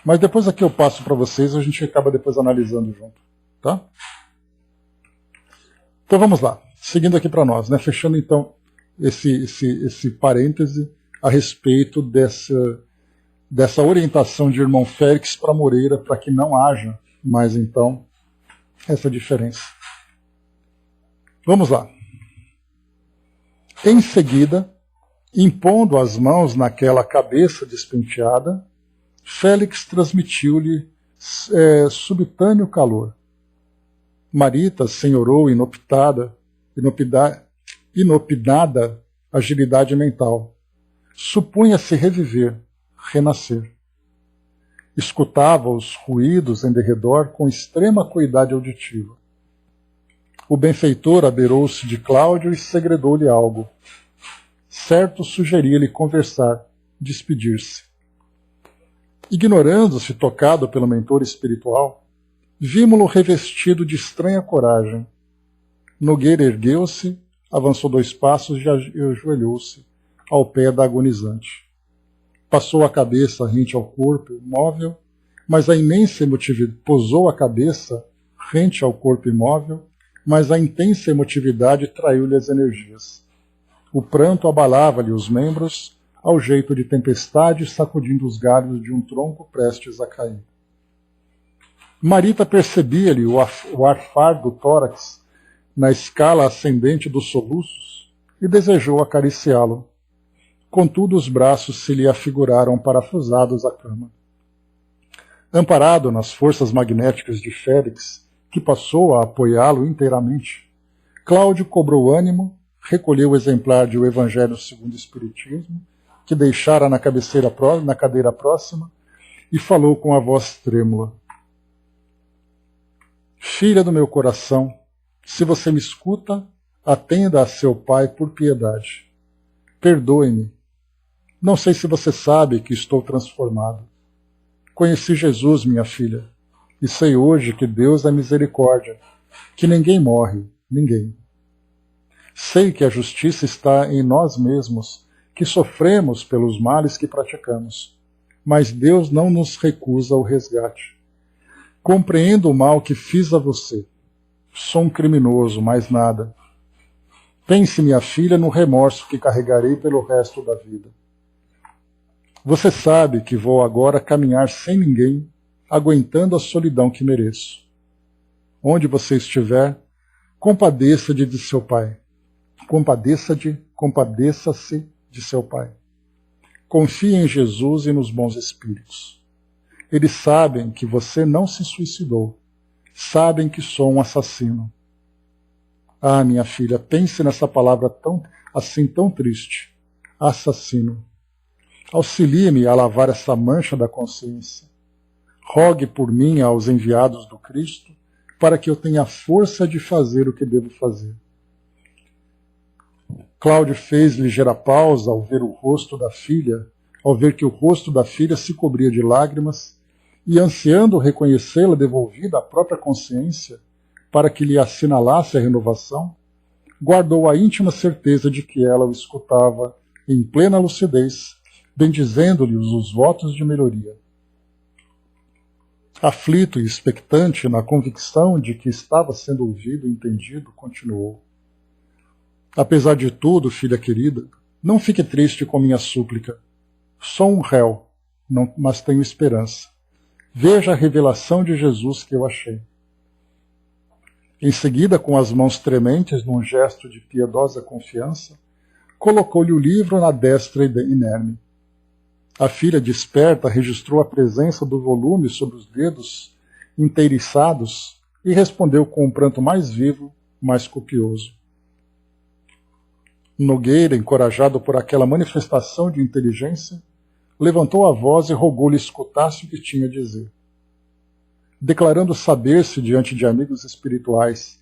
[SPEAKER 1] Mas depois aqui eu passo para vocês, a gente acaba depois analisando junto, tá? Então vamos lá, seguindo aqui para nós, né? Fechando então esse parêntese a respeito dessa orientação de irmão Félix para Moreira, para que não haja mais então essa diferença. Vamos lá. Em seguida, impondo as mãos naquela cabeça despenteada, Félix transmitiu-lhe subitâneo calor. Marita senhorou inopinada agilidade mental. Supunha-se reviver, renascer. Escutava os ruídos em derredor com extrema acuidade auditiva. O benfeitor abeirou-se de Cláudio e segredou-lhe algo. Certo sugeria-lhe conversar, despedir-se. Ignorando-se tocado pelo mentor espiritual, vimo-lo revestido de estranha coragem. Nogueira ergueu-se, avançou 2 passos e ajoelhou-se ao pé da agonizante. Passou a cabeça rente ao corpo imóvel, mas a imensa emotividade posou a cabeça rente ao corpo imóvel, mas a intensa emotividade traiu-lhe as energias. O pranto abalava-lhe os membros, ao jeito de tempestade sacudindo os galhos de um tronco prestes a cair. Marita percebia-lhe o arfar do tórax na escala ascendente dos soluços e desejou acariciá-lo. Contudo, os braços se lhe afiguraram parafusados à cama. Amparado nas forças magnéticas de Félix, que passou a apoiá-lo inteiramente, Cláudio cobrou ânimo, recolheu o exemplar de O Evangelho segundo o Espiritismo, que deixara na cadeira próxima, e falou com a voz trêmula. Filha do meu coração, se você me escuta, atenda a seu pai por piedade. Perdoe-me. Não sei se você sabe que estou transformado. Conheci Jesus, minha filha, e sei hoje que Deus é misericórdia, que ninguém morre, ninguém. Sei que a justiça está em nós mesmos, que sofremos pelos males que praticamos, mas Deus não nos recusa o resgate. Compreendo o mal que fiz a você. Sou um criminoso, mais nada. Pense, minha filha, no remorso que carregarei pelo resto da vida. Você sabe que vou agora caminhar sem ninguém, aguentando a solidão que mereço. Onde você estiver, compadeça-se de seu pai. Compadeça-se de seu pai. Confie em Jesus e nos bons espíritos. Eles sabem que você não se suicidou. Sabem que sou um assassino. Ah, minha filha, pense nessa palavra tão triste. Assassino. Auxilie-me a lavar essa mancha da consciência. Rogue por mim aos enviados do Cristo, para que eu tenha força de fazer o que devo fazer. Cláudio fez ligeira pausa ao ver o rosto da filha, ao ver que o rosto da filha se cobria de lágrimas, e ansiando reconhecê-la devolvida à própria consciência, para que lhe assinalasse a renovação, guardou a íntima certeza de que ela o escutava em plena lucidez, bendizendo-lhe os votos de melhoria. Aflito e expectante na convicção de que estava sendo ouvido e entendido, continuou. Apesar de tudo, filha querida, não fique triste com minha súplica. Sou um réu, mas tenho esperança. Veja a revelação de Jesus que eu achei. Em seguida, com as mãos trementes, num gesto de piedosa confiança, colocou-lhe o livro na destra inerme. A filha, desperta, registrou a presença do volume sobre os dedos inteiriçados e respondeu com um pranto mais vivo, mais copioso. Nogueira, encorajado por aquela manifestação de inteligência, levantou a voz e rogou-lhe escutasse o que tinha a dizer. Declarando saber-se diante de amigos espirituais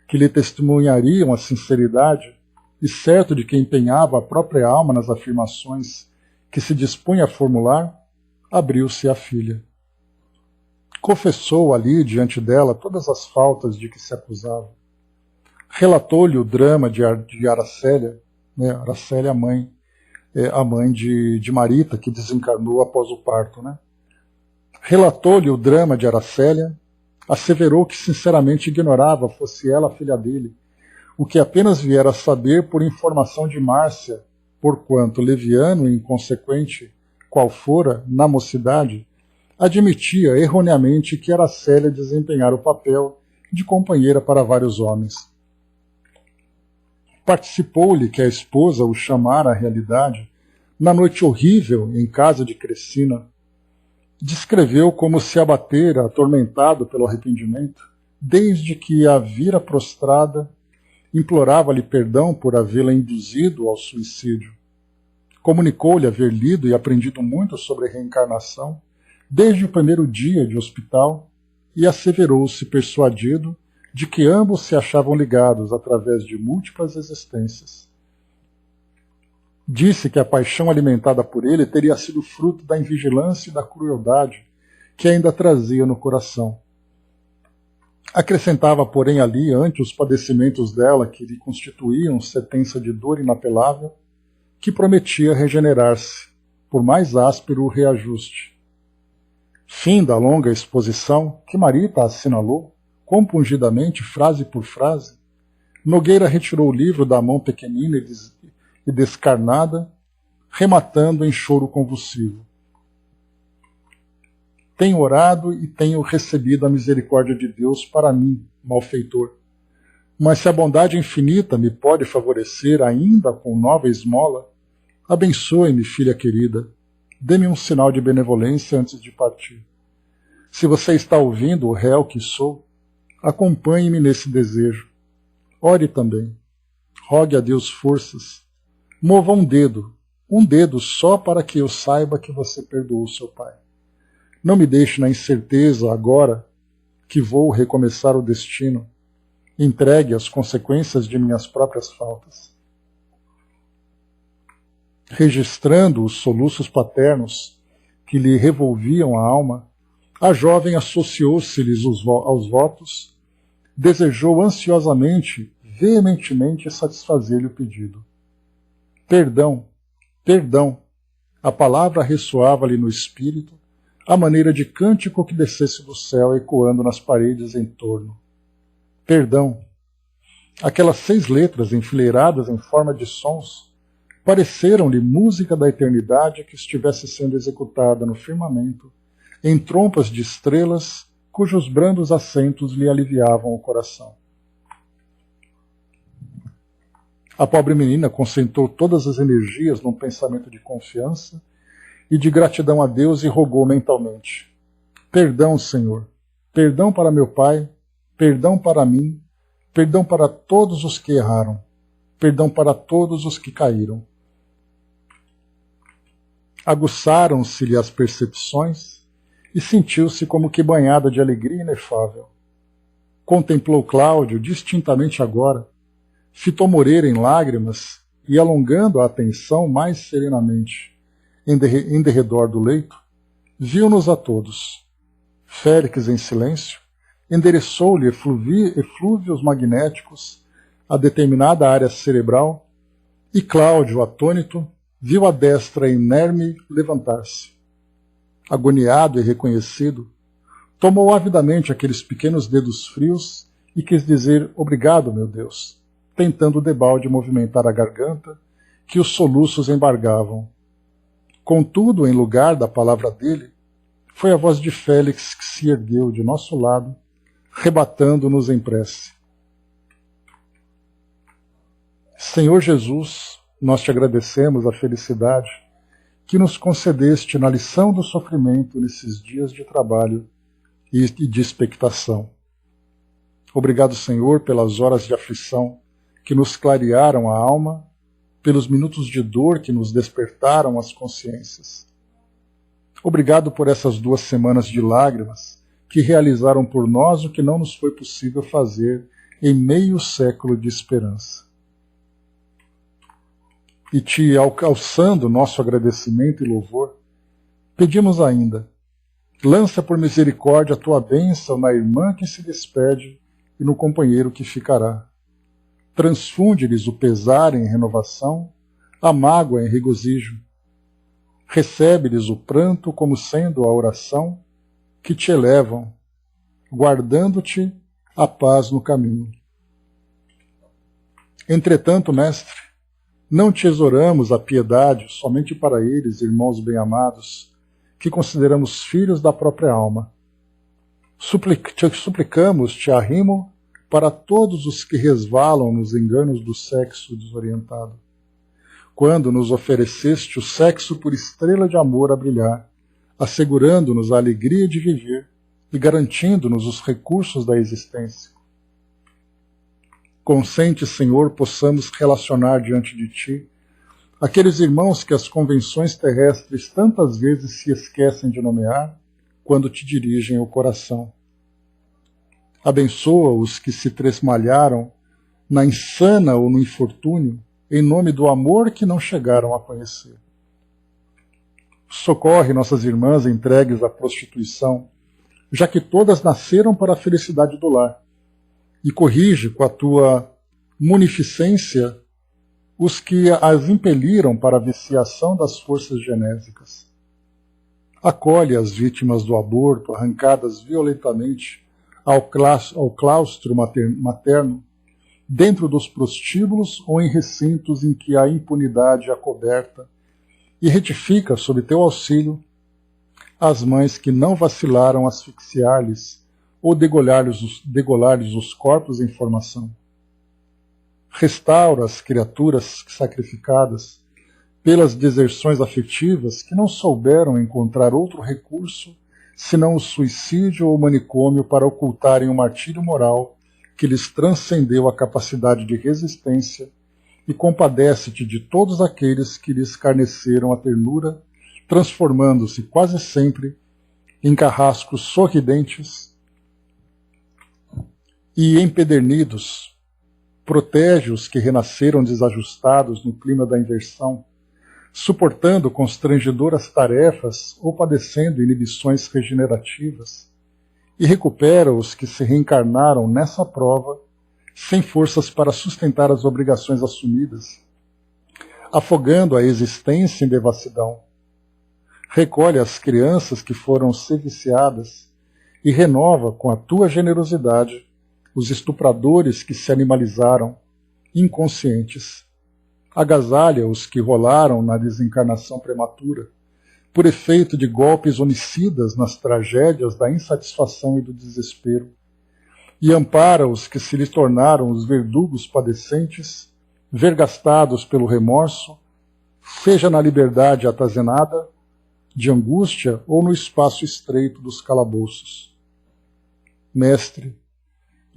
[SPEAKER 1] que lhe testemunhariam a sinceridade e certo de que empenhava a própria alma nas afirmações que se dispunha a formular, abriu-se à filha. Confessou ali diante dela todas as faltas de que se acusava. Relatou-lhe o drama de Aracélia, né? Aracélia, a mãe de Marita, que desencarnou após o parto, né? Relatou-lhe o drama de Aracélia, asseverou que sinceramente ignorava, fosse ela a filha dele, o que apenas viera a saber por informação de Márcia, porquanto leviano e inconsequente, qual fora, na mocidade, admitia erroneamente que Aracélia desempenhara o papel de companheira para vários homens. Participou-lhe que a esposa o chamara à realidade na noite horrível em casa de Crescina. Descreveu como se abatera, atormentado pelo arrependimento, desde que a vira prostrada, implorava-lhe perdão por havê-la induzido ao suicídio. Comunicou-lhe haver lido e aprendido muito sobre reencarnação, desde o primeiro dia de hospital, e asseverou-se persuadido de que ambos se achavam ligados através de múltiplas existências. Disse que a paixão alimentada por ele teria sido fruto da invigilância e da crueldade que ainda trazia no coração. Acrescentava, porém, ali, ante os padecimentos dela, que lhe constituíam sentença de dor inapelável, que prometia regenerar-se, por mais áspero o reajuste. Fim da longa exposição, que Marita assinalou, compungidamente, frase por frase, Nogueira retirou o livro da mão pequenina e descarnada, rematando em choro convulsivo. Tenho orado e tenho recebido a misericórdia de Deus para mim, malfeitor. Mas se a bondade infinita me pode favorecer ainda com nova esmola, abençoe-me, filha querida, dê-me um sinal de benevolência antes de partir. Se você está ouvindo, o réu que sou, acompanhe-me nesse desejo. Ore também. Rogue a Deus forças. Mova um dedo só para que eu saiba que você perdoou seu pai. Não me deixe na incerteza agora que vou recomeçar o destino, entregue às consequências de minhas próprias faltas. Registrando os soluços paternos que lhe revolviam a alma, a jovem associou-se-lhes aos votos, desejou ansiosamente, veementemente satisfazer-lhe o pedido. Perdão, perdão, a palavra ressoava-lhe no espírito, à maneira de cântico que descesse do céu ecoando nas paredes em torno. Perdão. Aquelas 6 letras enfileiradas em forma de sons pareceram-lhe música da eternidade que estivesse sendo executada no firmamento, em trompas de estrelas cujos brandos acentos lhe aliviavam o coração. A pobre menina concentrou todas as energias num pensamento de confiança e de gratidão a Deus e rogou mentalmente: perdão, Senhor, perdão para meu pai, perdão para mim, perdão para todos os que erraram, perdão para todos os que caíram. Aguçaram-se-lhe as percepções e sentiu-se como que banhada de alegria inefável. Contemplou Cláudio distintamente agora, fitou Moreira em lágrimas e, alongando a atenção mais serenamente em derredor do leito, viu-nos a todos. Félix, em silêncio, endereçou-lhe eflúvios magnéticos a determinada área cerebral e Cláudio, atônito, viu a destra inerme levantar-se. Agoniado e reconhecido, tomou avidamente aqueles pequenos dedos frios e quis dizer obrigado, meu Deus, tentando debalde movimentar a garganta, que os soluços embargavam. Contudo, em lugar da palavra dele, foi a voz de Félix que se ergueu de nosso lado, rebatando-nos em prece. Senhor Jesus, nós te agradecemos a felicidade que nos concedeste na lição do sofrimento nesses dias de trabalho e de expectação. Obrigado, Senhor, pelas horas de aflição que nos clarearam a alma, pelos minutos de dor que nos despertaram as consciências. Obrigado por essas 2 semanas de lágrimas que realizaram por nós o que não nos foi possível fazer em meio século de esperança. E te alçando nosso agradecimento e louvor, pedimos ainda, lança por misericórdia a tua bênção na irmã que se despede e no companheiro que ficará. Transfunde-lhes o pesar em renovação, a mágoa em regozijo. Recebe-lhes o pranto como sendo a oração que te elevam, guardando-te a paz no caminho. Entretanto, Mestre, não te exoramos a piedade somente para eles, irmãos bem-amados, que consideramos filhos da própria alma. Suplicamos, te arrimo, para todos os que resvalam nos enganos do sexo desorientado. Quando nos ofereceste o sexo por estrela de amor a brilhar, assegurando-nos a alegria de viver e garantindo-nos os recursos da existência. Consente, Senhor, possamos relacionar diante de Ti aqueles irmãos que as convenções terrestres tantas vezes se esquecem de nomear quando te dirigem o coração. Abençoa os que se tresmalharam na insana ou no infortúnio em nome do amor que não chegaram a conhecer. Socorre nossas irmãs entregues à prostituição, já que todas nasceram para a felicidade do lar, e corrige com a tua munificência os que as impeliram para a viciação das forças genésicas. Acolhe as vítimas do aborto arrancadas violentamente ao claustro materno, dentro dos prostíbulos ou em recintos em que a impunidade é coberta, e retifica, sob teu auxílio, as mães que não vacilaram asfixiar-lhes ou degolhar-lhes os corpos em formação. Restaura as criaturas sacrificadas pelas deserções afetivas que não souberam encontrar outro recurso senão o suicídio ou o manicômio para ocultarem o martírio moral que lhes transcendeu a capacidade de resistência, e compadece-te de todos aqueles que lhe escarneceram a ternura, transformando-se quase sempre em carrascos sorridentes e empedernidos. Protege os que renasceram desajustados no clima da inversão, suportando constrangedoras tarefas ou padecendo inibições regenerativas, e recupera os que se reencarnaram nessa prova sem forças para sustentar as obrigações assumidas, afogando a existência em devassidão. Recolhe as crianças que foram seviciadas e renova com a tua generosidade os estupradores que se animalizaram, inconscientes. Agasalha os que rolaram na desencarnação prematura, por efeito de golpes homicidas nas tragédias da insatisfação e do desespero, e ampara os que se lhes tornaram os verdugos padecentes, vergastados pelo remorso, seja na liberdade atazenada, de angústia ou no espaço estreito dos calabouços. Mestre,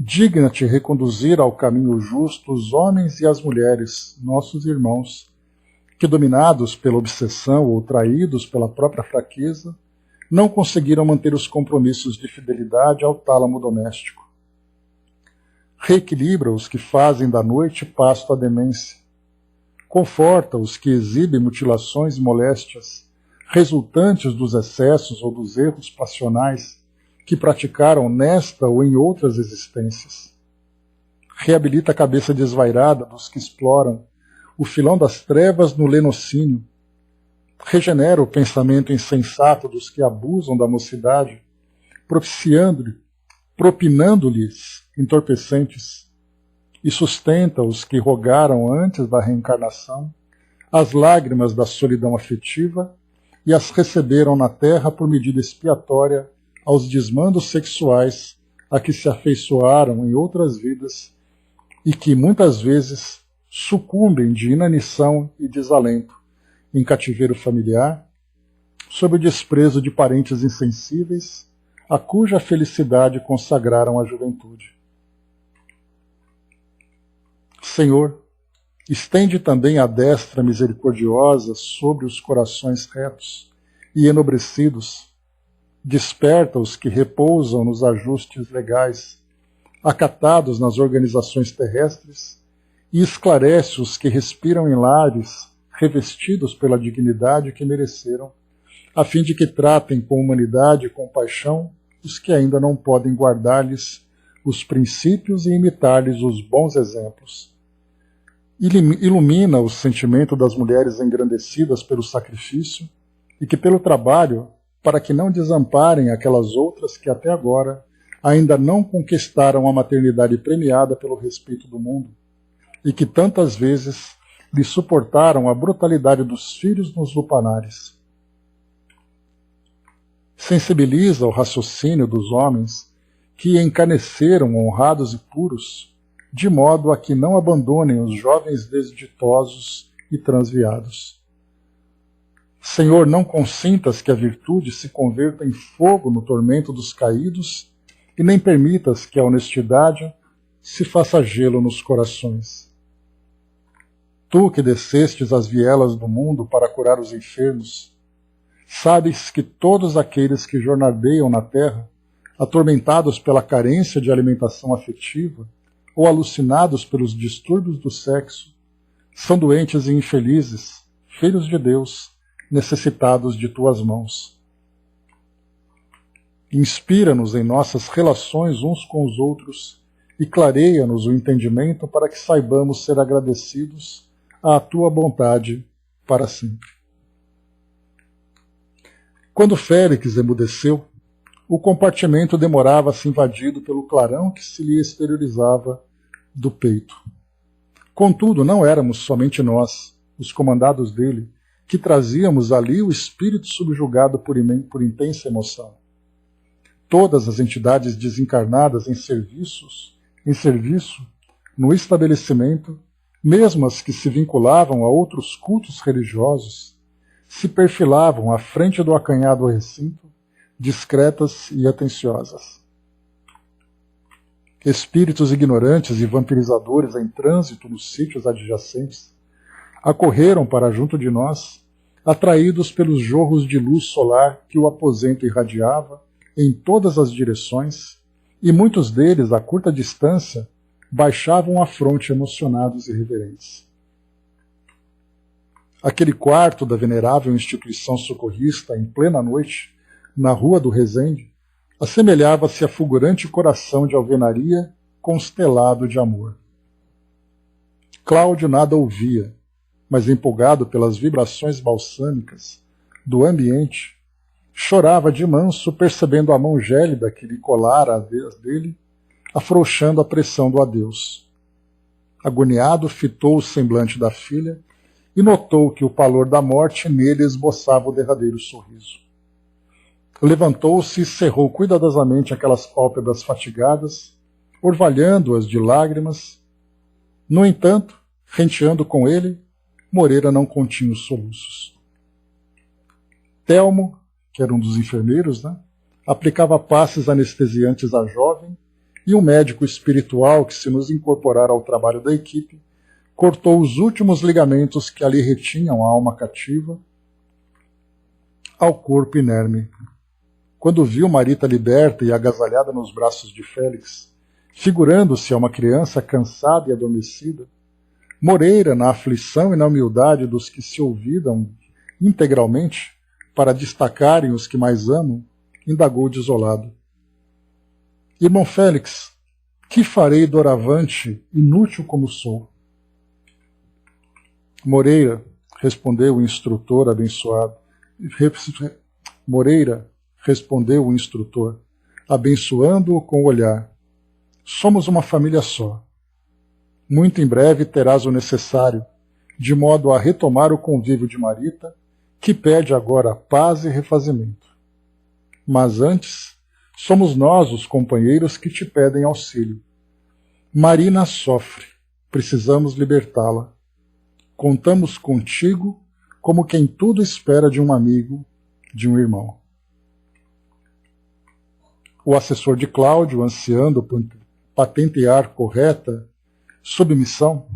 [SPEAKER 1] digna-te reconduzir ao caminho justo os homens e as mulheres, nossos irmãos, que, dominados pela obsessão ou traídos pela própria fraqueza, não conseguiram manter os compromissos de fidelidade ao tálamo doméstico. Reequilibra os que fazem da noite pasto à demência. Conforta os que exibem mutilações e moléstias, resultantes dos excessos ou dos erros passionais que praticaram nesta ou em outras existências. Reabilita a cabeça desvairada dos que exploram o filão das trevas no lenocínio. Regenera o pensamento insensato dos que abusam da mocidade, propinando-lhes entorpecentes, e sustenta os que rogaram antes da reencarnação as lágrimas da solidão afetiva e as receberam na terra por medida expiatória aos desmandos sexuais a que se afeiçoaram em outras vidas e que muitas vezes sucumbem de inanição e desalento em cativeiro familiar, sob o desprezo de parentes insensíveis a cuja felicidade consagraram a juventude. Senhor, estende também a destra misericordiosa sobre os corações retos e enobrecidos, desperta os que repousam nos ajustes legais, acatados nas organizações terrestres, e esclarece os que respiram em lares revestidos pela dignidade que mereceram, a fim de que tratem com humanidade e compaixão os que ainda não podem guardar-lhes os princípios e imitar-lhes os bons exemplos. Ilumina o sentimento das mulheres engrandecidas pelo sacrifício e que pelo trabalho, para que não desamparem aquelas outras que até agora ainda não conquistaram a maternidade premiada pelo respeito do mundo, e que tantas vezes lhe suportaram a brutalidade dos filhos nos lupanares. Sensibiliza o raciocínio dos homens que encaneceram honrados e puros, de modo a que não abandonem os jovens desditosos e transviados. Senhor, não consintas que a virtude se converta em fogo no tormento dos caídos, e nem permitas que a honestidade se faça gelo nos corações. Tu que descestes as vielas do mundo para curar os enfermos, sabes que todos aqueles que jornadeiam na terra, atormentados pela carência de alimentação afetiva ou alucinados pelos distúrbios do sexo, são doentes e infelizes, filhos de Deus, necessitados de tuas mãos. Inspira-nos em nossas relações uns com os outros e clareia-nos o entendimento para que saibamos ser agradecidos à tua bondade para sempre. Quando Félix emudeceu, o compartimento demorava-se invadido pelo clarão que se lhe exteriorizava do peito. Contudo, não éramos somente nós, os comandados dele, que trazíamos ali o espírito subjugado por intensa emoção. Todas as entidades desencarnadas em serviço no estabelecimento, mesmo as que se vinculavam a outros cultos religiosos, se perfilavam à frente do acanhado recinto, discretas e atenciosas. Espíritos ignorantes e vampirizadores em trânsito nos sítios adjacentes acorreram para junto de nós, atraídos pelos jorros de luz solar que o aposento irradiava em todas as direções, e muitos deles, a curta distância, baixavam a fronte emocionados e reverentes. Aquele quarto da venerável instituição socorrista, em plena noite, na Rua do Resende, assemelhava-se a fulgurante coração de alvenaria constelado de amor. Cláudio nada ouvia, mas empolgado pelas vibrações balsâmicas do ambiente, chorava de manso percebendo a mão gélida que lhe colara a vez dele, afrouxando a pressão do adeus. Agoniado, fitou o semblante da filha e notou que o pavor da morte nele esboçava o derradeiro sorriso. Levantou-se e cerrou cuidadosamente aquelas pálpebras fatigadas, orvalhando-as de lágrimas. No entanto, renteando com ele, Moreira não continha os soluços. Telmo, que era um dos enfermeiros, aplicava passes anestesiantes à jovem, e um médico espiritual que se nos incorporara ao trabalho da equipe cortou os últimos ligamentos que ali retinham a alma cativa ao corpo inerme. Quando viu Marita liberta e agasalhada nos braços de Félix, figurando-se a uma criança cansada e adormecida, Moreira, na aflição e na humildade dos que se olvidam integralmente para destacarem os que mais amam, indagou desolado: Irmão Félix, que farei doravante, inútil como sou? Moreira, respondeu o instrutor abençoado. Moreira, respondeu o instrutor, abençoando-o com o olhar. Somos uma família só. Muito em breve terás o necessário, de modo a retomar o convívio de Marita, que pede agora paz e refazimento. Mas antes, somos nós os companheiros que te pedem auxílio. Marina sofre, precisamos libertá-la. Contamos contigo como quem tudo espera de um amigo, de um irmão. O assessor de Cláudio, ansiando patentear correta submissão,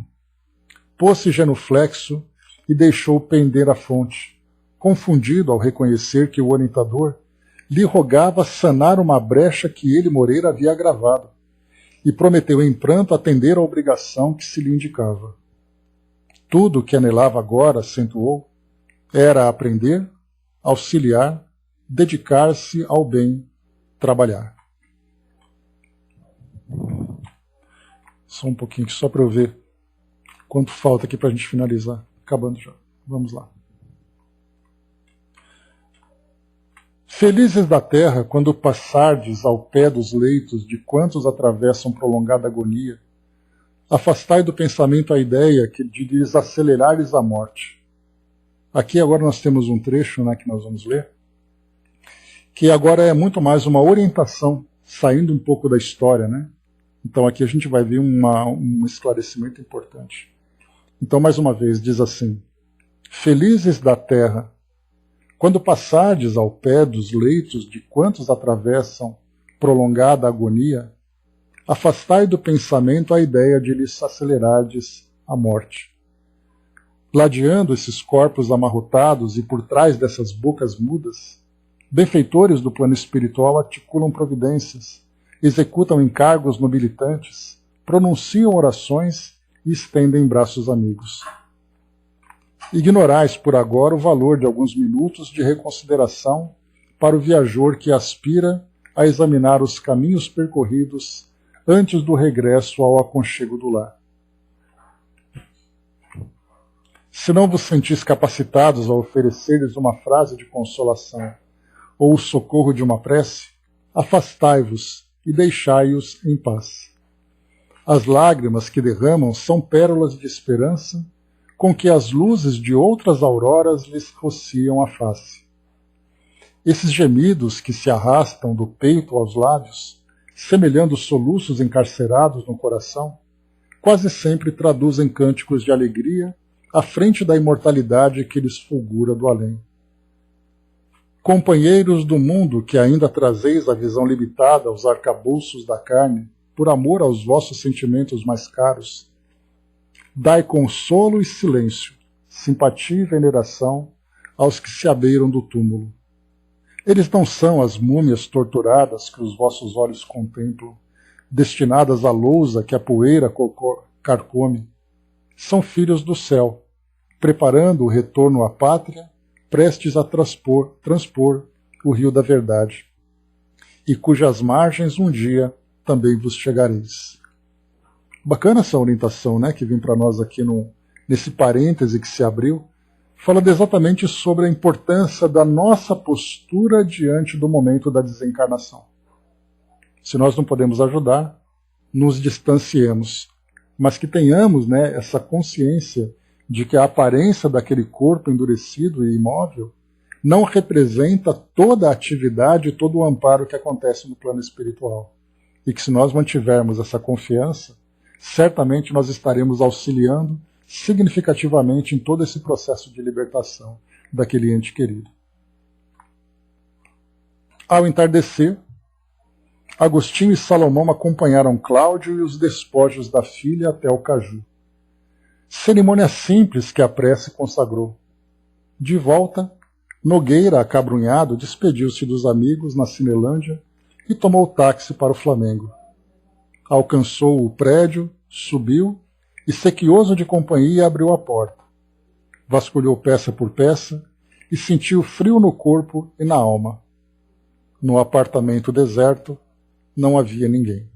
[SPEAKER 1] pôs-se genuflexo e deixou pender a fonte, confundido ao reconhecer que o orientador lhe rogava sanar uma brecha que ele, Moreira, havia agravado, e prometeu em pranto atender à obrigação que se lhe indicava. Tudo o que anelava agora, acentuou, era aprender, auxiliar, dedicar-se ao bem, trabalhar. Só um pouquinho, só para eu ver quanto falta aqui para a gente finalizar. Acabando já. Vamos lá. Felizes da terra, quando passardes ao pé dos leitos de quantos atravessam prolongada agonia, afastai do pensamento a ideia de lhes acelerares a morte. Aqui agora nós temos um trecho que nós vamos ler, que agora é muito mais uma orientação, saindo um pouco da história, Então aqui a gente vai ver um esclarecimento importante. Então, mais uma vez, diz assim: Felizes da terra, quando passardes ao pé dos leitos de quantos atravessam prolongada agonia, afastai do pensamento a ideia de lhes acelerardes a morte. Ladeando esses corpos amarrotados e por trás dessas bocas mudas, benfeitores do plano espiritual articulam providências, executam encargos nobilitantes, pronunciam orações e estendem braços amigos. Ignorais por agora o valor de alguns minutos de reconsideração para o viajor que aspira a examinar os caminhos percorridos antes do regresso ao aconchego do lar. Se não vos sentis capacitados a oferecer-lhes uma frase de consolação ou o socorro de uma prece, afastai-vos e deixai-os em paz. As lágrimas que derramam são pérolas de esperança com que as luzes de outras auroras lhes rociam a face. Esses gemidos que se arrastam do peito aos lábios, semelhando soluços encarcerados no coração, quase sempre traduzem cânticos de alegria à frente da imortalidade que lhes fulgura do além. Companheiros do mundo que ainda trazeis a visão limitada aos arcabouços da carne, por amor aos vossos sentimentos mais caros, dai consolo e silêncio, simpatia e veneração aos que se abeiram do túmulo. Eles não são as múmias torturadas que os vossos olhos contemplam, destinadas à lousa que a poeira carcome. São filhos do céu, preparando o retorno à pátria, prestes a transpor o rio da verdade, e cujas margens um dia também vos chegareis. Bacana essa orientação, que vem para nós aqui nesse parêntese que se abriu, falando exatamente sobre a importância da nossa postura diante do momento da desencarnação. Se nós não podemos ajudar, nos distanciemos, mas que tenhamos, né, essa consciência de que a aparência daquele corpo endurecido e imóvel não representa toda a atividade e todo o amparo que acontece no plano espiritual. E que se nós mantivermos essa confiança, certamente nós estaremos auxiliando significativamente em todo esse processo de libertação daquele ente querido. Ao entardecer, Agostinho e Salomão acompanharam Cláudio e os despojos da filha até o caju. Cerimônia simples que a prece consagrou. De volta, Nogueira, acabrunhado, despediu-se dos amigos na Cinelândia e tomou o táxi para o Flamengo. Alcançou o prédio, subiu e, sequioso de companhia, abriu a porta. Vasculhou peça por peça e sentiu frio no corpo e na alma. No apartamento deserto não havia ninguém.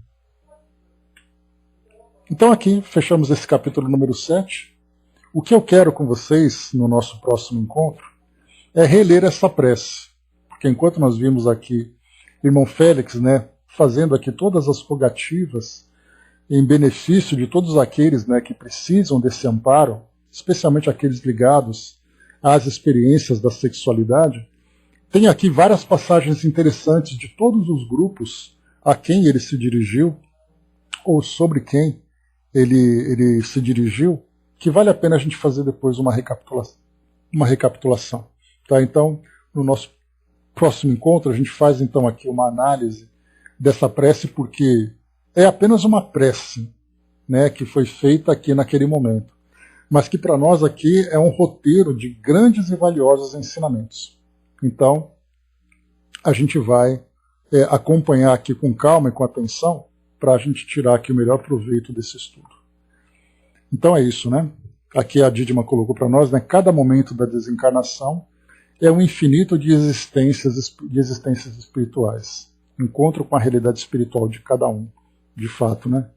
[SPEAKER 1] Então aqui fechamos esse capítulo número 7. O que eu quero com vocês no nosso próximo encontro é reler essa prece. Porque enquanto nós vimos aqui irmão Félix, né, fazendo aqui todas as rogativas em benefício de todos aqueles, né, que precisam desse amparo, especialmente aqueles ligados às experiências da sexualidade, tem aqui várias passagens interessantes de todos os grupos a quem ele se dirigiu, ou sobre quem ele se dirigiu, que vale a pena a gente fazer depois uma recapitulação. Tá? Então, no nosso próximo encontro, a gente faz então aqui uma análise dessa prece, porque é apenas uma prece, né, que foi feita aqui naquele momento, mas que para nós aqui é um roteiro de grandes e valiosos ensinamentos. Então, a gente vai acompanhar aqui com calma e com atenção para a gente tirar aqui o melhor proveito desse estudo. Então é isso, né? Aqui a Dídima colocou para nós, né? Cada momento da desencarnação é um infinito de existências espirituais. Encontro com a realidade espiritual de cada um, de fato, né?